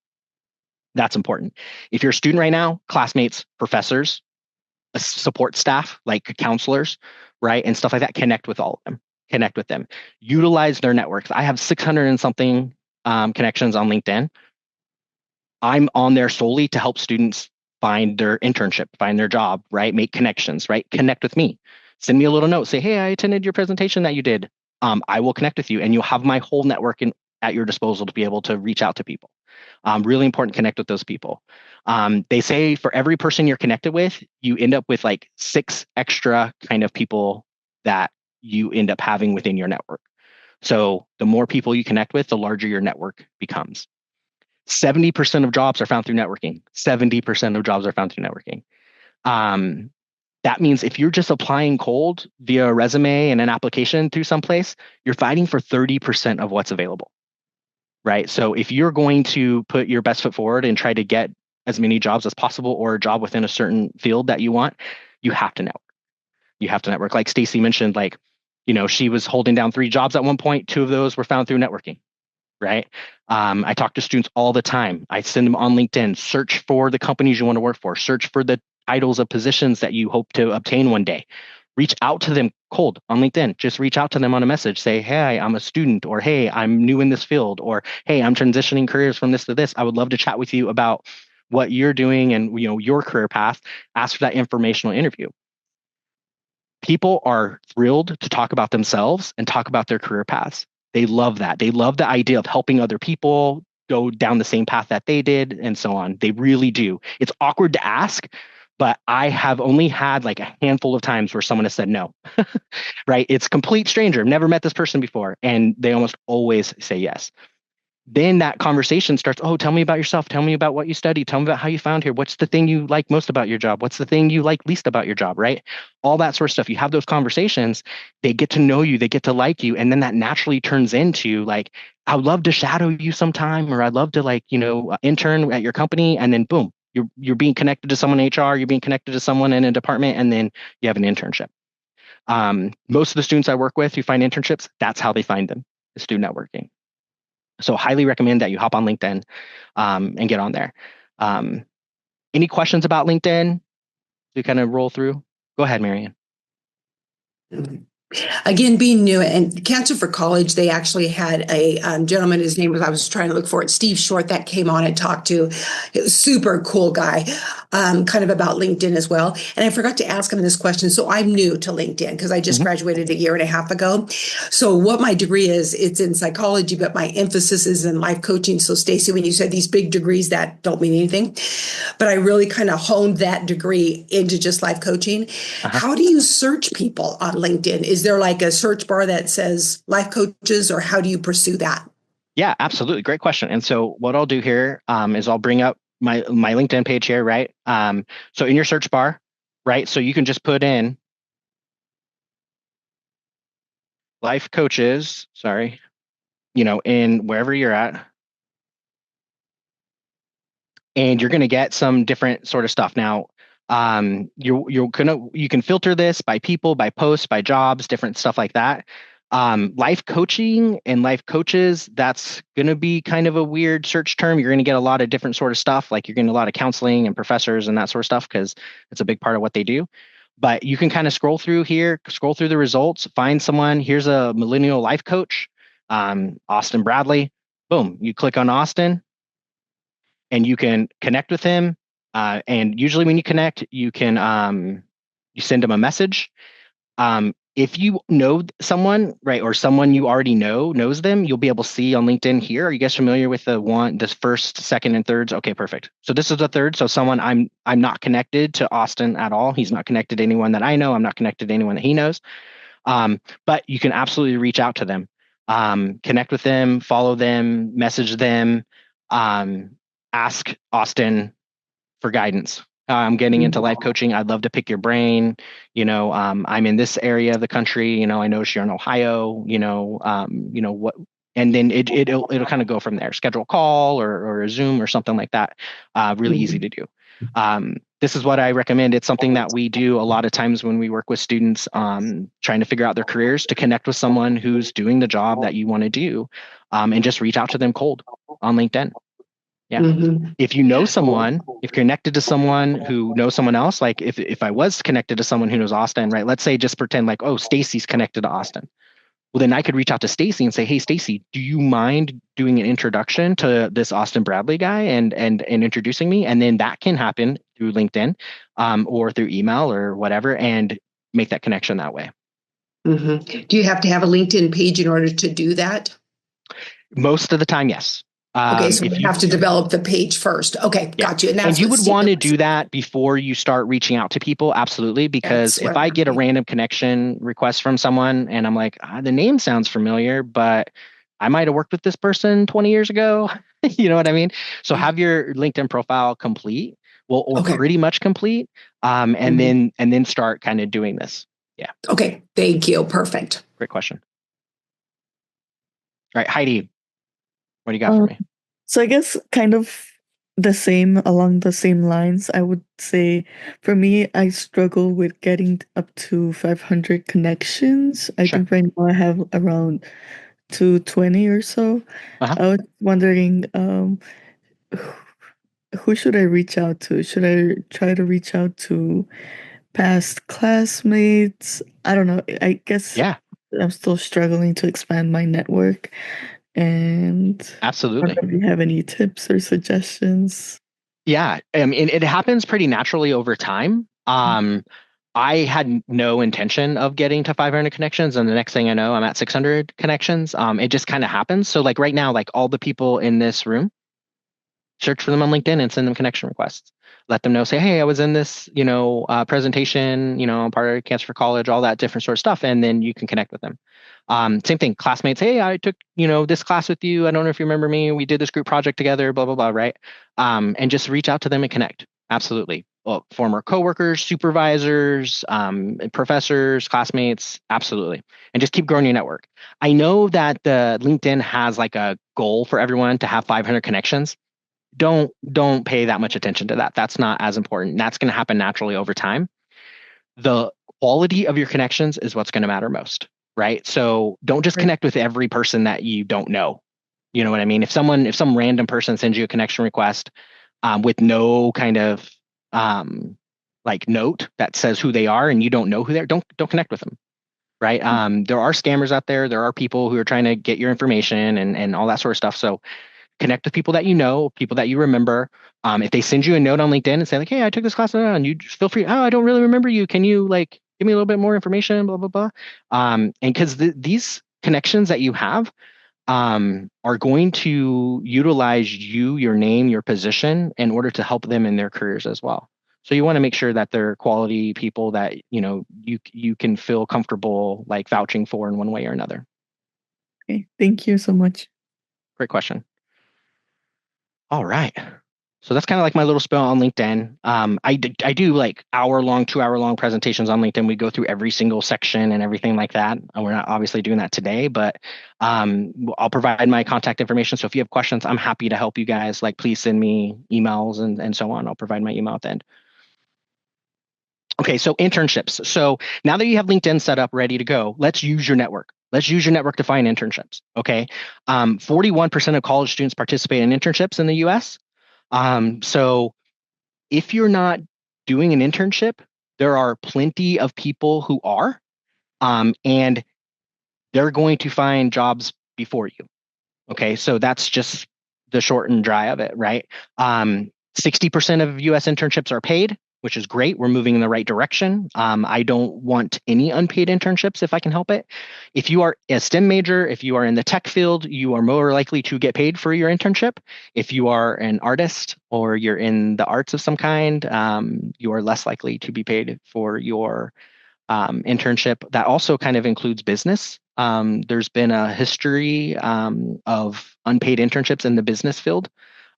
That's important. If you're a student right now, classmates, professors, support staff, like counselors, right? And stuff like that, connect with all of them. Connect with them. Utilize their networks. I have 600 and something connections on LinkedIn. I'm on there solely to help students find their internship, find their job, right? Make connections, right? Connect with me. Send me a little note. Say, hey, I attended your presentation that you did. I will connect with you, and you'll have my whole network at your disposal to be able to reach out to people. Really important to connect with those people. They say for every person you're connected with, you end up with like 6 extra kind of people that you end up having within your network. So the more people you connect with, the larger your network becomes. 70% of jobs are found through networking. 70% of jobs are found through networking. That means if you're just applying cold via a resume and an application through someplace, you're fighting for 30% of what's available. Right. So if you're going to put your best foot forward and try to get as many jobs as possible or a job within a certain field that you want, you have to network. You have to network. Like Stacy mentioned, she was holding down 3 jobs at one point. 2 of those were found through networking. Right. I talk to students all the time. I send them on LinkedIn, search for the companies you want to work for, search for the titles of positions that you hope to obtain one day. Reach out to them cold on LinkedIn. Just reach out to them on a message. Say, hey, I'm a student, or hey, I'm new in this field, or hey, I'm transitioning careers from this to this. I would love to chat with you about what you're doing and your career path. Ask for that informational interview. People are thrilled to talk about themselves and talk about their career paths. They love that. They love the idea of helping other people go down the same path that they did and so on. They really do. It's awkward to ask, but I have only had like a handful of times where someone has said no, right? It's complete stranger. I've never met this person before. And they almost always say yes. Then that conversation starts. Oh, tell me about yourself. Tell me about what you studied. Tell me about how you found here. What's the thing you like most about your job? What's the thing you like least about your job, right? All that sort of stuff. You have those conversations. They get to know you. They get to like you. And then that naturally turns into like, I would love to shadow you sometime, or I'd love to intern at your company. And then boom, you're being connected to someone in HR. You're being connected to someone in a department. And then you have an internship. Most of the students I work with who find internships, that's how they find them, is through networking. So highly recommend that you hop on LinkedIn and get on there. Any questions about LinkedIn to kind of roll through? Go ahead, Marianne. Again, being new and Cancer for College, they actually had a gentleman, his name was, I was trying to look for it, Steve Short, that came on and talked to. It was super cool guy, kind of about LinkedIn as well. And I forgot to ask him this question. So I'm new to LinkedIn because I just graduated a year and a half ago. So what my degree is, it's in psychology, but my emphasis is in life coaching. So Stacy, when you said these big degrees that don't mean anything, but I really kind of honed that degree into just life coaching. How do you search people on LinkedIn? Is there like a search bar that says life coaches, or how do you pursue that? Yeah, absolutely. Great question. And so what I'll do here is I'll bring up my LinkedIn page here, right? So in your search bar, right? So you can just put in life coaches, sorry, in wherever you're at, and you're going to get some different sort of stuff. Now, you can filter this by people, by posts, by jobs, different stuff like that. Life coaching and life coaches, that's going to be kind of a weird search term. You're going to get a lot of different sort of stuff, like you're getting a lot of counseling and professors and that sort of stuff because it's a big part of what they do. But you can kind of scroll through here, scroll through the results, find someone. Here's a millennial life coach, Austin Bradley. Boom, you click on Austin and you can connect with him. And usually when you connect, you send them a message. If you know someone, right, or someone you already knows them, you'll be able to see on LinkedIn here. Are you guys familiar with the first, second, and thirds? Okay, perfect. So this is the third. So someone I'm not connected to Austin at all. He's not connected to anyone that I know. I'm not connected to anyone that he knows. But you can absolutely reach out to them, connect with them, follow them, message them, ask Austin for guidance. I'm getting into life coaching. I'd love to pick your brain. I'm in this area of the country. I notice you're in Ohio. What, and then it'll kind of go from there. Schedule a call or a Zoom or something like that. Really easy to do. This is what I recommend. It's something that we do a lot of times when we work with students trying to figure out their careers, to connect with someone who's doing the job that you want to do, and just reach out to them cold on LinkedIn. Yeah. If you know someone, if you're connected to someone who knows someone else, like if I was connected to someone who knows Austin, right? Let's say just pretend like, oh, Stacy's connected to Austin. Well, then I could reach out to Stacy and say, hey, Stacy, do you mind doing an introduction to this Austin Bradley guy and introducing me? And then that can happen through LinkedIn or through email or whatever, and make that connection that way. Do you have to have a LinkedIn page in order to do that? Most of the time, yes. Okay, so you have to develop the page first. Okay, got you. And you would want to do that before you start reaching out to people, absolutely. Because if I get a random connection request from someone and I'm like, the name sounds familiar, but I might have worked with this person 20 years ago. You know what I mean? So have your LinkedIn profile complete, or pretty much complete, and then start kind of doing this. Yeah. Okay, thank you. Perfect. Great question. All right, Heidi, what do you got for me? So I guess kind of along the same lines, I would say for me, I struggle with getting up to 500 connections. I think right now I have around 220 or so. I was wondering, who should I reach out to? Should I try to reach out to past classmates? I don't know. I guess I'm still struggling to expand my network. And absolutely, do you have any tips or suggestions? Yeah, it happens pretty naturally over time. I had no intention of getting to 500 connections, and the next thing I know, I'm at 600 connections. It just kind of happens. So like right now, like all the people in this room, search for them on LinkedIn and send them connection requests. Let them know, say, hey, I was in this, presentation, I'm part of Cancer for College, all that different sort of stuff, and then you can connect with them. Same thing, classmates, hey, I took, this class with you. I don't know if you remember me. We did this group project together, blah, blah, blah, right? And just reach out to them and connect. Absolutely. Well, former coworkers, supervisors, professors, classmates, absolutely. And just keep growing your network. I know that the LinkedIn has like a goal for everyone to have 500 connections. Don't pay that much attention to that. That's not as important. That's going to happen naturally over time. The quality of your connections is what's going to matter most, right? So don't just connect with every person that you don't know. You know what I mean? If some random person sends you a connection request with no kind of like note that says who they are and you don't know who they are, don't connect with them, right? There are scammers out there. There are people who are trying to get your information and all that sort of stuff. So connect with people that you know, people that you remember. If they send you a note on LinkedIn and say like, hey, I took this class, and you just feel free. Oh, I don't really remember you. Can you like give me a little bit more information? Blah, blah, blah. And because these connections that you have are going to utilize you, your name, your position in order to help them in their careers as well. So you want to make sure that they're quality people that, you can feel comfortable like vouching for in one way or another. Okay. Thank you so much. Great question. All right. So that's kind of like my little spill on LinkedIn. I do like 2-hour-long presentations on LinkedIn. We go through every single section and everything like that. And we're not obviously doing that today, but I'll provide my contact information. So if you have questions, I'm happy to help you guys. Like, please send me emails and so on. I'll provide my email at the end. Okay, so internships. So now that you have LinkedIn set up, ready to go, let's use your network. Let's use your network to find internships. Okay, 41% of college students participate in internships in the U.S. So if you're not doing an internship, there are plenty of people who are, and they're going to find jobs before you. Okay, so that's just the short and dry of it, right? 60% of U.S. internships are paid, which is great. We're moving in the right direction. I don't want any unpaid internships if I can help it. If you are a STEM major, if you are in the tech field, you are more likely to get paid for your internship. If you are an artist or you're in the arts of some kind, you are less likely to be paid for your internship. That also kind of includes business. There's been a history of unpaid internships in the business field.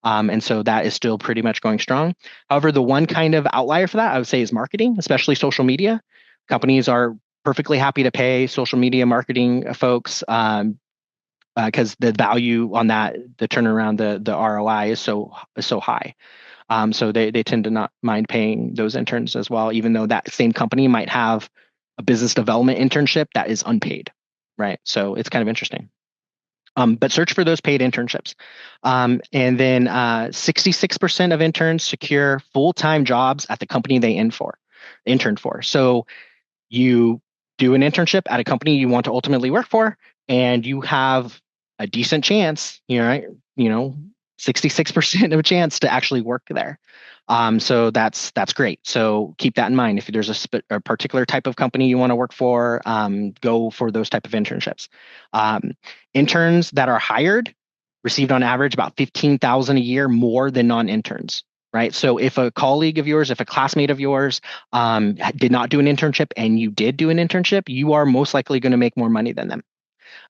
And so that is still pretty much going strong. However, the one kind of outlier for that, I would say, is marketing, especially social media. Companies are perfectly happy to pay social media marketing folks because the value on that, the turnaround, the ROI is so high. So they tend to not mind paying those interns as well, even though that same company might have a business development internship that is unpaid, right? So it's kind of interesting. But search for those paid internships. And then 66% of interns secure full-time jobs at the company they interned for. So you do an internship at a company you want to ultimately work for, and you have a decent chance, 66% of a chance to actually work there. So that's great. So keep that in mind. If there's a particular type of company you want to work for, go for those type of internships. Interns that are hired received on average about $15,000 a year more than non-interns, right? So if a colleague of yours, if a classmate of yours did not do an internship and you did do an internship, you are most likely going to make more money than them.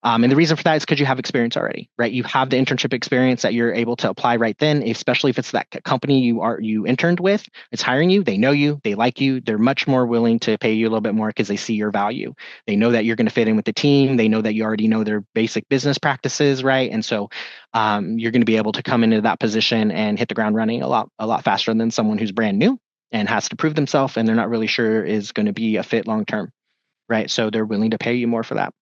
And the reason for that is because you have experience already, right? You have the internship experience that you're able to apply right then, especially if it's that company you interned with, it's hiring you, they know you, they like you, they're much more willing to pay you a little bit more because they see your value. They know that you're going to fit in with the team. They know that you already know their basic business practices, right? And so you're going to be able to come into that position and hit the ground running a lot faster than someone who's brand new and has to prove themselves and they're not really sure is going to be a fit long term, right? So they're willing to pay you more for that.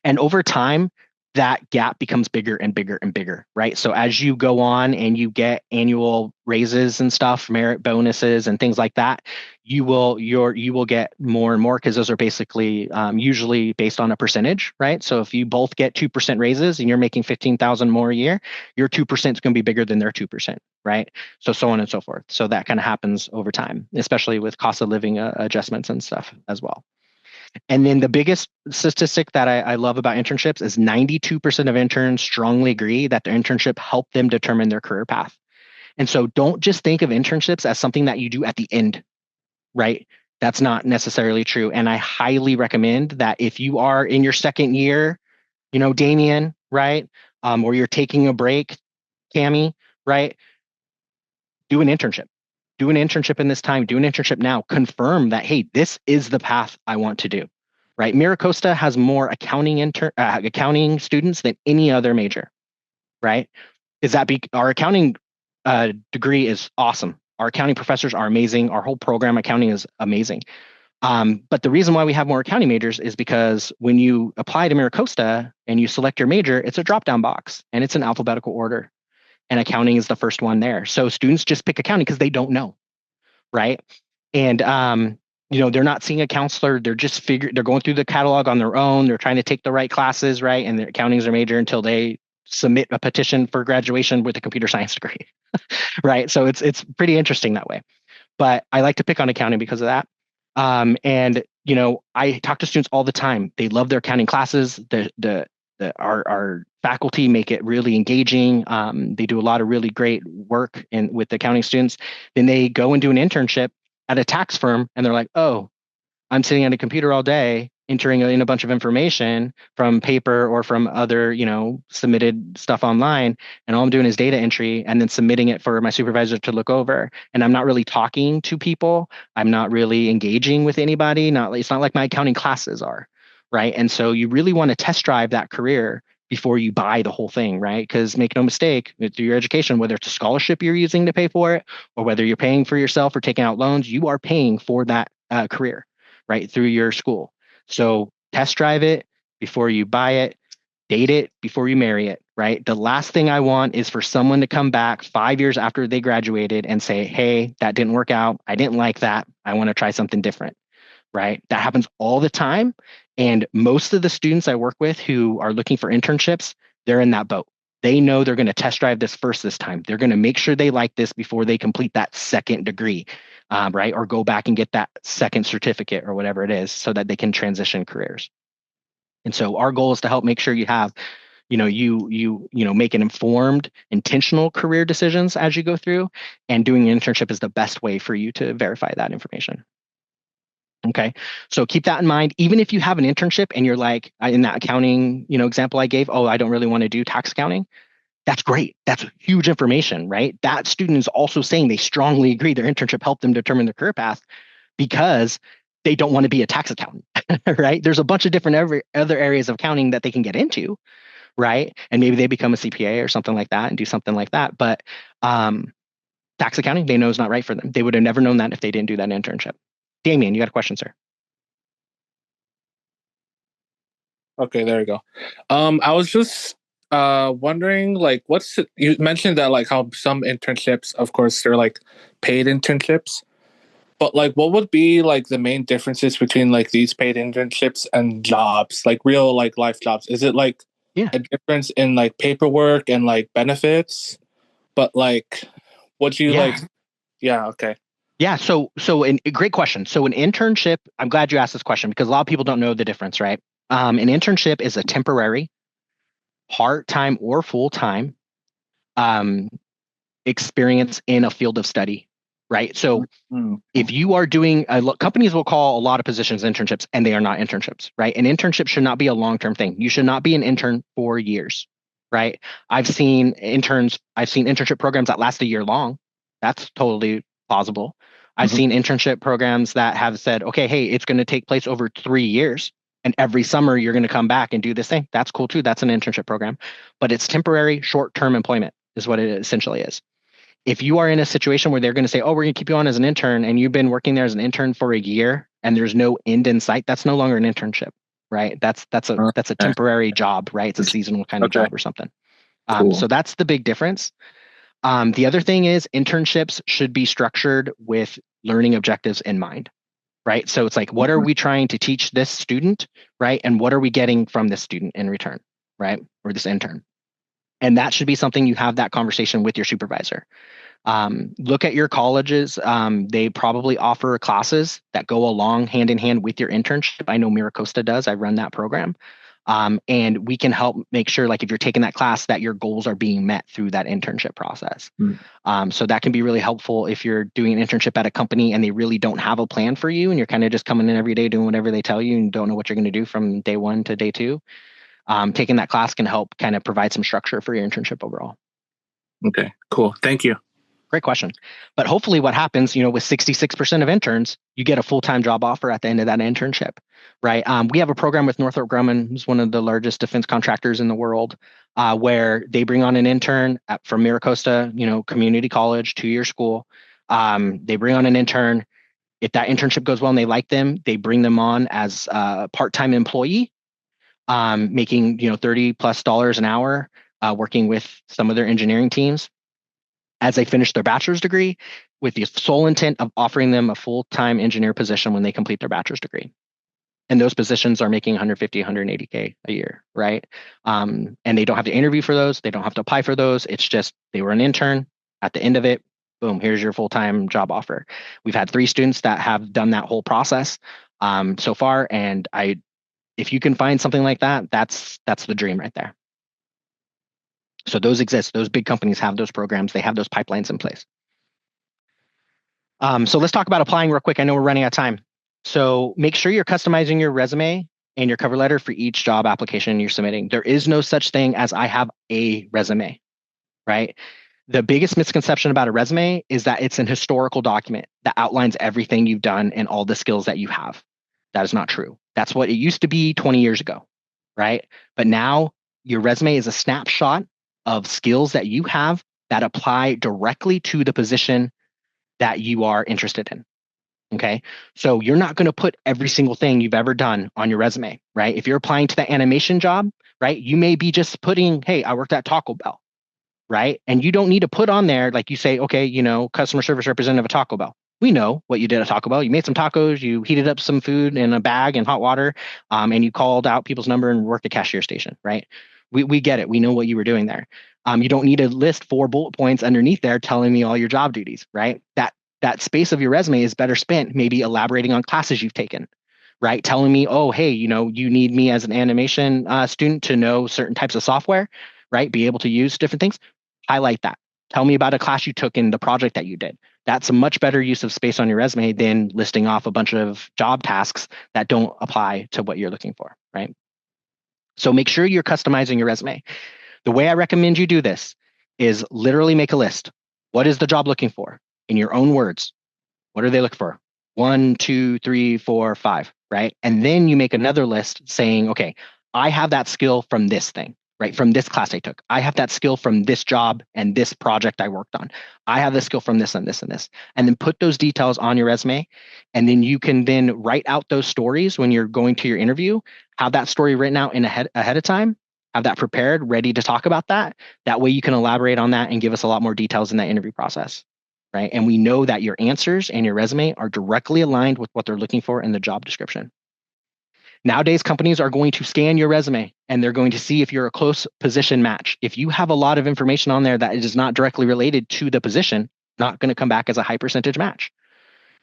And over time, that gap becomes bigger and bigger and bigger, right? So as you go on and you get annual raises and stuff, merit bonuses and things like that, you will get more and more because those are basically usually based on a percentage, right? So if you both get 2% raises and you're making 15,000 more a year, your 2% is going to be bigger than their 2%, right? So on and so forth. So that kind of happens over time, especially with cost of living adjustments and stuff as well. And then the biggest statistic that I love about internships is 92% of interns strongly agree that their internship helped them determine their career path. And so don't just think of internships as something that you do at the end, right? That's not necessarily true. And I highly recommend that if you are in your second year, Damien, right? Or you're taking a break, Tammy, right? Do an internship. Do an internship in this time, do an internship now, confirm that, hey, this is the path I want to do, right? MiraCosta has more accounting students than any other major, right? Our accounting degree is awesome. Our accounting professors are amazing. Our whole program, accounting, is amazing. But the reason why we have more accounting majors is because when you apply to MiraCosta and you select your major, it's a drop-down box and it's in alphabetical order. And accounting is the first one there. So students just pick accounting because they don't know, right? And they're not seeing a counselor. They're just they're going through the catalog on their own. They're trying to take the right classes, right? And their accounting is their major until they submit a petition for graduation with a computer science degree, right? So it's pretty interesting that way. But I like to pick on accounting because of that. And I talk to students all the time. They love their accounting classes. Our faculty make it really engaging. They do a lot of really great work with the accounting students. Then they go and do an internship at a tax firm and they're like, oh, I'm sitting at a computer all day entering in a bunch of information from paper or from other, submitted stuff online. And all I'm doing is data entry and then submitting it for my supervisor to look over. And I'm not really talking to people. I'm not really engaging with anybody. It's not like my accounting classes are, right? And so you really want to test drive that career before you buy the whole thing, right? Because make no mistake, through your education, whether it's a scholarship you're using to pay for it, or whether you're paying for yourself or taking out loans, you are paying for that career, right, through your school. So test drive it before you buy it, date it before you marry it, right? The last thing I want is for someone to come back 5 years after they graduated and say, hey, that didn't work out. I didn't like that. I want to try something different, right? That happens all the time. And most of the students I work with who are looking for internships, they're in that boat. They know they're going to test drive this first this time. They're going to make sure they like this before they complete that second degree, right? Or go back and get that second certificate or whatever it is so that they can transition careers. And so our goal is to help make sure you have, you make an informed, intentional career decisions as you go through, and doing an internship is the best way for you to verify that information. Okay, so keep that in mind. Even if you have an internship and you're like, in that accounting, example I gave, oh, I don't really want to do tax accounting. That's great. That's huge information, right? That student is also saying they strongly agree their internship helped them determine their career path because they don't want to be a tax accountant, right? There's a bunch of different other areas of accounting that they can get into, right? And maybe they become a CPA or something like that and do something like that. But tax accounting, they know is not right for them. They would have never known that if they didn't do that internship. Damien, you got a question, sir? Okay, there you go. I was just wondering, like, you mentioned that, like, how some internships, of course, they're like paid internships, but like, what would be like the main differences between like these paid internships and jobs, like real like life jobs? Is it like a difference in like paperwork and like benefits? But like, what you like? Yeah. Okay. Yeah. So great question. So an internship, I'm glad you asked this question because a lot of people don't know the difference, right? An internship is a temporary, part-time or full-time experience in a field of study, right? So if you are doing, companies will call a lot of positions internships, and they are not internships, right? An internship should not be a long-term thing. You should not be an intern for years, right? I've seen internship programs that last a year long. That's totally plausible. I've seen internship programs that have said, okay, hey, it's going to take place over 3 years. And every summer you're going to come back and do this thing. That's cool too. That's an internship program. But it's temporary, short-term employment is what it essentially is. If you are in a situation where they're going to say, oh, we're going to keep you on as an intern, and you've been working there as an intern for a year and there's no end in sight, that's no longer an internship, right? That's a temporary job, right? It's a seasonal kind of job or something. Cool. So that's the big difference. The other thing is internships should be structured with learning objectives in mind, right? So it's like, what are we trying to teach this student, right? And what are we getting from this student in return, right? Or this intern. And that should be something you have that conversation with your supervisor. Look at your colleges. They probably offer classes that go along hand in hand with your internship. I know MiraCosta does. I run that program. And we can help make sure, like if you're taking that class, that your goals are being met through that internship process. So that can be really helpful if you're doing an internship at a company and they really don't have a plan for you and you're kind of just coming in every day doing whatever they tell you and don't know what you're going to do from day one to day two. Taking that class can help kind of provide some structure for your internship overall. Okay, cool. Thank you. Great question. But hopefully what happens, with 66% of interns, you get a full-time job offer at the end of that internship, right? We have a program with Northrop Grumman, who's one of the largest defense contractors in the world, where they bring on an intern from MiraCosta, community college, 2-year school. They bring on an intern. If that internship goes well and they like them, they bring them on as a part-time employee, making $30+ an hour, working with some of their engineering teams as they finish their bachelor's degree, with the sole intent of offering them a full-time engineer position when they complete their bachelor's degree. And those positions are making 150, 180K a year, right? And they don't have to interview for those. They don't have to apply for those. It's just they were an intern. At the end of it, boom, here's your full-time job offer. We've had 3 students that have done that whole process so far. And if you can find something like that, that's the dream right there. So those exist. Those big companies have those programs. They have those pipelines in place. So let's talk about applying real quick. I know we're running out of time. So make sure you're customizing your resume and your cover letter for each job application you're submitting. There is no such thing as I have a resume, right? The biggest misconception about a resume is that it's an historical document that outlines everything you've done and all the skills that you have. That is not true. That's what it used to be 20 years ago, right? But now your resume is a snapshot of skills that you have that apply directly to the position that you are interested in. Okay. So you're not going to put every single thing you've ever done on your resume, right? If you're applying to the animation job, right, you may be just putting, hey, I worked at Taco Bell, right? And you don't need to put on there, like you say, okay, you know, customer service representative at Taco Bell. We know what you did at Taco Bell. You made some tacos, you heated up some food in a bag in hot water, and you called out people's number and worked a cashier station, right? We get it. We know what you were doing there. You don't need to list 4 bullet points underneath there telling me all your job duties, right? That space of your resume is better spent maybe elaborating on classes you've taken, right? Telling me, oh, hey, you know, you need me as an animation student to know certain types of software, right? Be able to use different things. Highlight that. Tell me about a class you took in the project that you did. That's a much better use of space on your resume than listing off a bunch of job tasks that don't apply to what you're looking for, right? So make sure you're customizing your resume. The way I recommend you do this is literally make a list. What is the job looking for? In your own words, what are they looking for? 1, 2, 3, 4, 5, right? And then you make another list saying, okay, I have that skill from this thing, right? From this class I took. I have that skill from this job and this project I worked on. I have this skill from this and this and this. And then put those details on your resume. And then you can then write out those stories when you're going to your interview, have that story written out ahead of time, have that prepared, ready to talk about that. That way you can elaborate on that and give us a lot more details in that interview process. Right? And we know that your answers and your resume are directly aligned with what they're looking for in the job description. Nowadays, companies are going to scan your resume and they're going to see if you're a close position match. If you have a lot of information on there that is not directly related to the position, not going to come back as a high percentage match,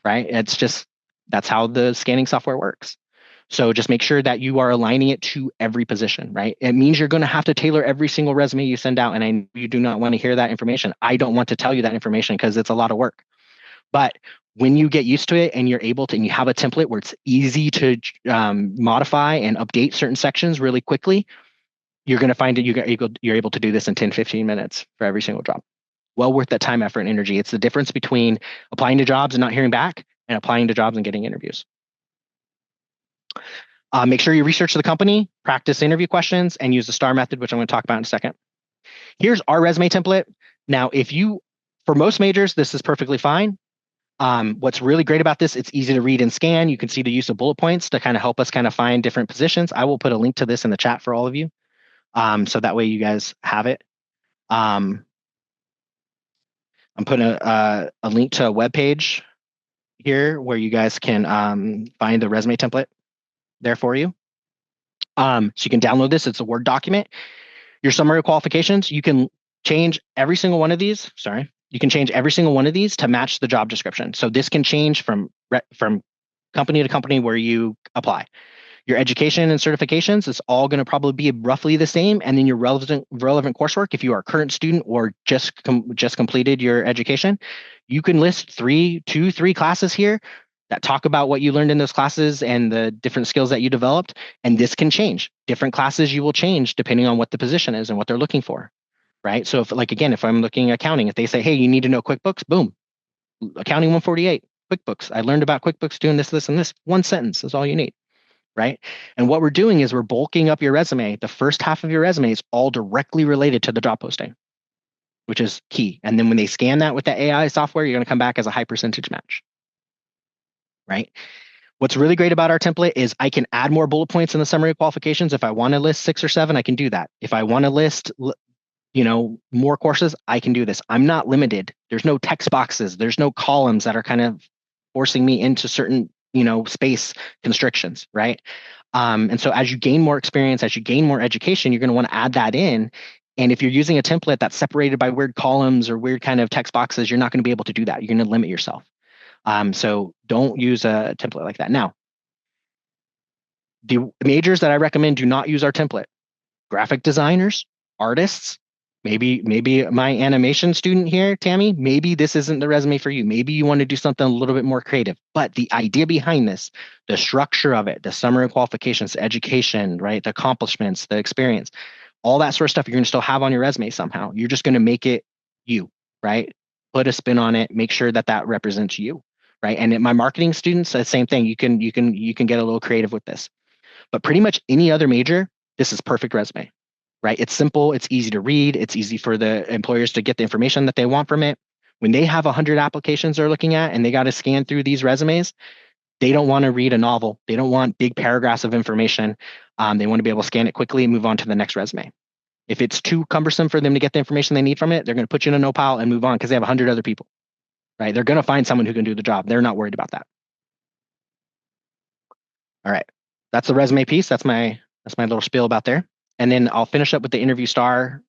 right? It's just, that's how the scanning software works. So just make sure that you are aligning it to every position, right? It means you're going to have to tailor every single resume you send out. And you do not want to hear that information. I don't want to tell you that information because it's a lot of work. But when you get used to it and you're able to, and you have a template where it's easy to modify and update certain sections really quickly, you're going to find that you're able to do this in 10, 15 minutes for every single job. Well worth that time, effort, and energy. It's the difference between applying to jobs and not hearing back and applying to jobs and getting interviews. Make sure you research the company, practice interview questions, and use the STAR method, which I'm going to talk about in a second. Here's our resume template. Now, for most majors, this is perfectly fine. What's really great about this, it's easy to read and scan. You can see the use of bullet points to kind of help us kind of find different positions. I will put a link to this in the chat for all of you. So that way you guys have it. I'm putting a link to a web page here where you guys can find the resume template there for you. So you can download this. It's a Word document. Your summary of qualifications, you can change every single one of these. You can change every single one of these to match the job description. So this can change from company to company where you apply. Your education and certifications is all going to probably be roughly the same. And then your relevant coursework, if you are a current student or just completed your education, you can list 3 classes here that talk about what you learned in those classes and the different skills that you developed. And this can change. Different classes you will change depending on what the position is and what they're looking for, right? So if I'm looking at accounting, if they say, hey, you need to know QuickBooks, boom, accounting 148, QuickBooks. I learned about QuickBooks doing this, this, and this. One sentence is all you need, right? And what we're doing is we're bulking up your resume. The first half of your resume is all directly related to the job posting, which is key. And then when they scan that with the AI software, you're going to come back as a high percentage match. Right? What's really great about our template is I can add more bullet points in the summary of qualifications. If I want to list 6 or 7, I can do that. If I want to list, more courses, I can do this. I'm not limited. There's no text boxes. There's no columns that are kind of forcing me into certain, space constrictions, right? And so as you gain more experience, as you gain more education, you're going to want to add that in. And if you're using a template that's separated by weird columns or weird kind of text boxes, you're not going to be able to do that. You're going to limit yourself. So don't use a template like that. Now, the majors that I recommend do not use our template: graphic designers, artists, Maybe my animation student here, Tammy, maybe this isn't the resume for you. Maybe you want to do something a little bit more creative. But the idea behind this, the structure of it, the summary qualifications, the education, right, the accomplishments, the experience, all that sort of stuff you're going to still have on your resume somehow. You're just going to make it you, right? Put a spin on it, make sure that that represents you, right? And my marketing students, the same thing. You can get a little creative with this. But pretty much any other major, this is perfect resume, right? It's simple, it's easy to read, it's easy for the employers to get the information that they want from it. When they have 100 applications they're looking at and they got to scan through these resumes, they don't want to read a novel. They don't want big paragraphs of information. They want to be able to scan it quickly and move on to the next resume. If it's too cumbersome for them to get the information they need from it, they're going to put you in a no pile and move on because they have 100 other people, right? They're going to find someone who can do the job. They're not worried about that. All right. That's the resume piece. That's my little spiel about there. And then I'll finish up with the interview star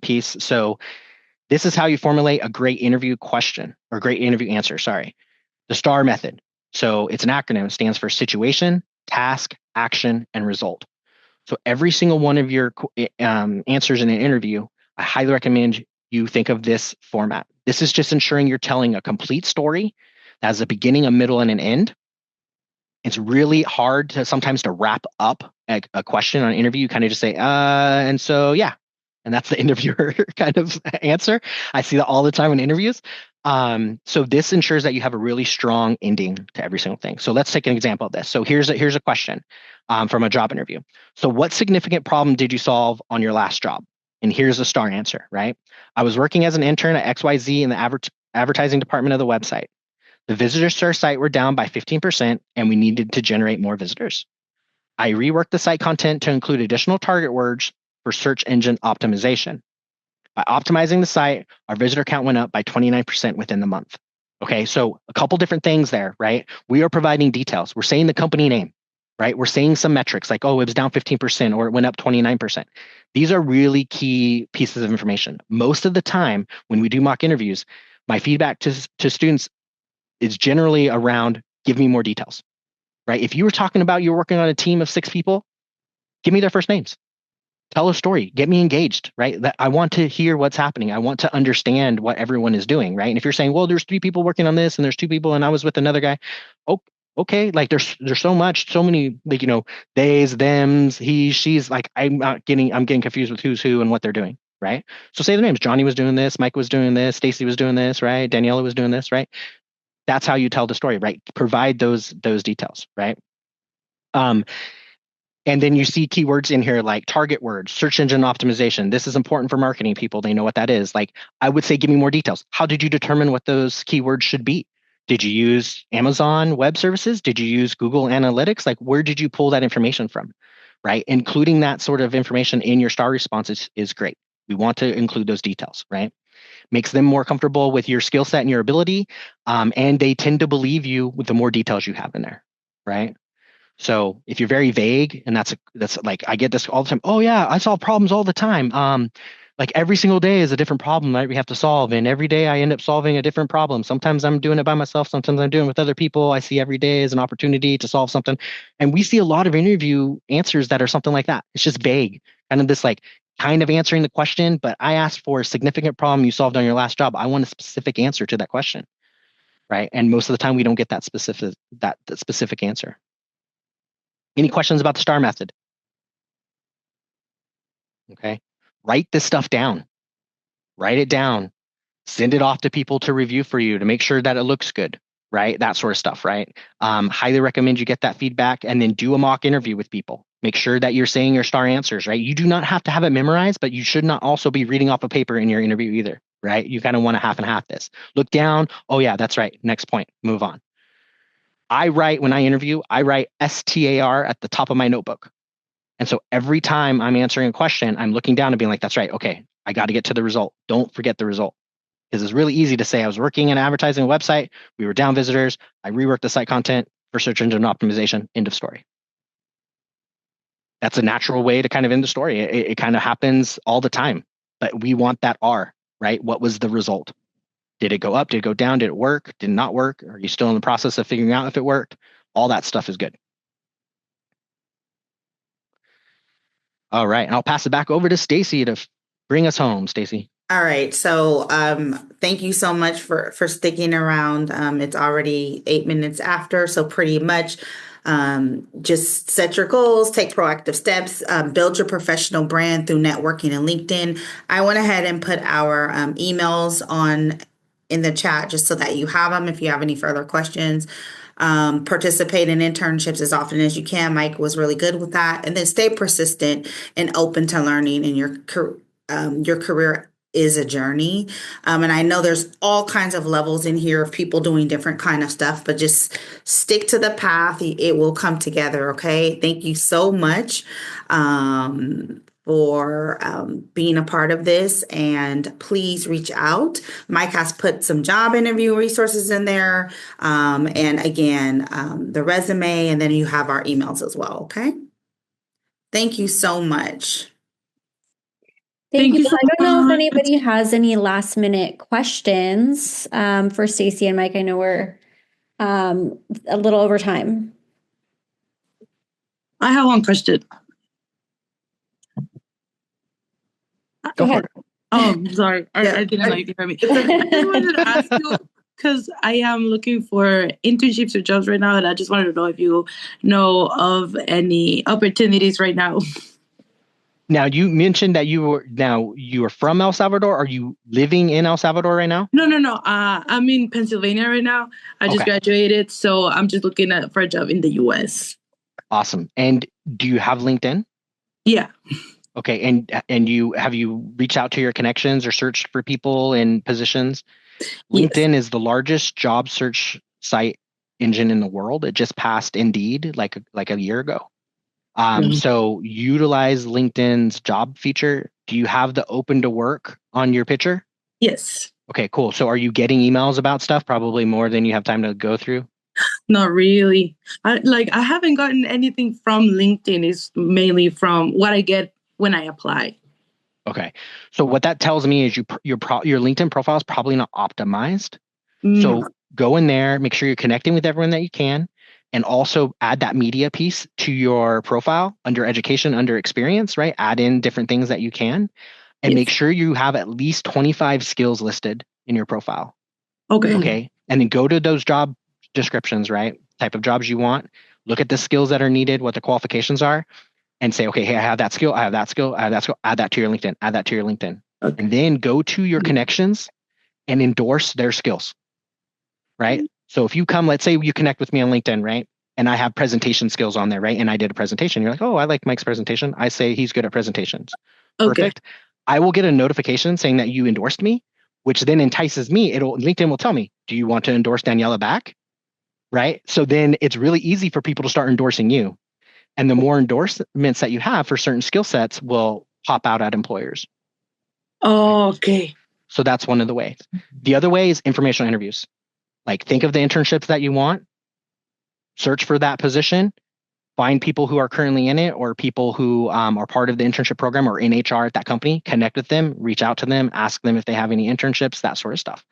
piece. So this is how you formulate a great interview question or great interview answer. Sorry. The STAR method. So it's an acronym. It stands for situation, task, action, and result. So every single one of your answers in an interview, I highly recommend you think of this format. This is just ensuring you're telling a complete story that has a beginning, a middle, and an end. It's really hard to sometimes to wrap up a question on an interview. You kind of just say, and so, yeah. And that's the interviewer kind of answer. I see that all the time in interviews. So this ensures that you have a really strong ending to every single thing. So let's take an example of this. So here's a question from a job interview. So what significant problem did you solve on your last job? And here's a STAR answer, right? I was working as an intern at XYZ in the advertising department of the website. The visitors to our site were down by 15%, and we needed to generate more visitors. I reworked the site content to include additional target words for search engine optimization. By optimizing the site, our visitor count went up by 29% within the month. Okay, so a couple different things there, right? We are providing details. We're saying the company name, right? We're saying some metrics like, oh, it was down 15% or it went up 29%. These are really key pieces of information. Most of the time when we do mock interviews, my feedback to students is generally around, give me more details, right? If you were talking about you're working on a team of 6 people, give me their first names. Tell a story, get me engaged, right? That I want to hear what's happening. I want to understand what everyone is doing, right? And if you're saying, well, there's 3 people working on this and there's 2 people and I was with another guy, oh, okay, like there's so many, like, theys, thems, he, she's, like I'm getting confused with who's who and what they're doing, right? So say the names. Johnny was doing this, Mike was doing this, Stacy was doing this, right? Daniela was doing this, right? That's how you tell the story, right? Provide those details, right? And then you see keywords in here like target words, search engine optimization. This is important for marketing people. They know what that is. Like, I would say, give me more details. How did you determine what those keywords should be? Did you use Amazon Web Services? Did you use Google Analytics? Like, where did you pull that information from, right? Including that sort of information in your star response is great. We want to include those details, right? Makes them more comfortable with your skill set and your ability. And they tend to believe you with the more details you have in there, right? So if you're very vague, and that's like, I get this all the time. Oh yeah, I solve problems all the time. Like every single day is a different problem that we have to solve, and every day I end up solving a different problem. Sometimes I'm doing it by myself, sometimes I'm doing it with other people. I see every day as an opportunity to solve something, and we see a lot of interview answers that are something like that. It's just vague, kind of this like kind of answering the question, but I asked for a significant problem you solved on your last job. I want a specific answer to that question, right? And most of the time we don't get that specific answer. Any questions about the STAR method? Okay. Write this stuff down. Write it down. Send it off to people to review for you to make sure that it looks good, right? That sort of stuff, right? Highly recommend you get that feedback and then do a mock interview with people. Make sure that you're saying your STAR answers, right? You do not have to have it memorized, but you should not also be reading off a paper in your interview either, right? You kind of want to half and half this. Look down. Oh yeah, that's right. Next point. Move on. When I interview, I write STAR at the top of my notebook. And so every time I'm answering a question, I'm looking down and being like, that's right. Okay, I got to get to the result. Don't forget the result. Because it's really easy to say I was working in an advertising website. We were down visitors. I reworked the site content for search engine optimization. End of story. That's a natural way to kind of end the story. It kind of happens all the time. But we want that R, right? What was the result? Did it go up? Did it go down? Did it work? Did it not work? Are you still in the process of figuring out if it worked? All that stuff is good. All right. And I'll pass it back over to Stacy to Bring us home, Stacy. All right. So thank you so much for sticking around. It's already 8 minutes after, so pretty much just set your goals, take proactive steps, build your professional brand through networking and LinkedIn. I went ahead and put our emails on in the chat just so that you have them if you have any further questions. Participate in internships as often as you can. Mike was really good with that. And then stay persistent and open to learning in your career is a journey. And I know there's all kinds of levels in here of people doing different kind of stuff, but just stick to the path. It will come together. Okay. Thank you so much for being a part of this, and please reach out. Mike has put some job interview resources in there. And again, the resume, and then you have our emails as well. Okay. Thank you so much. Thank you. so I don't know if much. anybody has any last minute questions for Stacy and Mike. I know we're a little over time. I have one question. Go ahead. Oh, sorry. Yeah. I didn't know you could hear me. I just wanted to ask you, because I am looking for internships or jobs right now, and I just wanted to know if you know of any opportunities right now. Now, you mentioned that you are from El Salvador. Are you living in El Salvador right now? No. I'm in Pennsylvania right now. I just graduated, so I'm just looking for a job in the U.S. Awesome. And do you have LinkedIn? Yeah. Okay. And have you reached out to your connections or searched for people in positions? Yes. LinkedIn is the largest job search site engine in the world. It just passed Indeed like a year ago. So utilize LinkedIn's job feature. Do you have the open to work on your picture? Yes. Okay, cool. So are you getting emails about stuff? Probably more than you have time to go through. Not really. I haven't gotten anything from LinkedIn. It's mainly from what I get when I apply. Okay. So what that tells me is your LinkedIn profile is probably not optimized. So go in there, make sure you're connecting with everyone that you can, and also add that media piece to your profile under education, under experience, right? Add in different things that you can, and make sure you have at least 25 skills listed in your profile. Okay. And then go to those job descriptions, right? Type of jobs you want, look at the skills that are needed, what the qualifications are, and say, okay, hey, I have that skill, I have that skill, I have that skill, add that to your LinkedIn, add that to your LinkedIn. Okay. And then go to your connections and endorse their skills, right? So if you come, let's say you connect with me on LinkedIn, right? And I have presentation skills on there, right? And I did a presentation. You're like, oh, I like Mike's presentation. I say he's good at presentations. Okay. Perfect. I will get a notification saying that you endorsed me, which then entices me. LinkedIn will tell me, do you want to endorse Daniela back? Right? So then it's really easy for people to start endorsing you. And the more endorsements that you have for certain skill sets will pop out at employers. Oh, okay. So that's one of the ways. The other way is informational interviews. Like think of the internships that you want, search for that position, find people who are currently in it or people who are part of the internship program or in HR at that company, connect with them, reach out to them, ask them if they have any internships, that sort of stuff.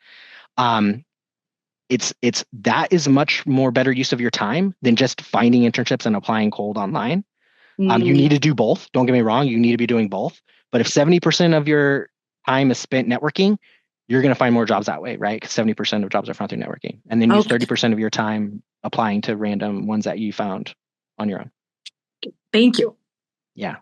That is much more better use of your time than just finding internships and applying cold online. You need to do both. Don't get me wrong. You need to be doing both. But if 70% of your time is spent networking, you're going to find more jobs that way, right? Because 70% of jobs are found through networking. And then use 30% of your time applying to random ones that you found on your own. Thank you. Yeah.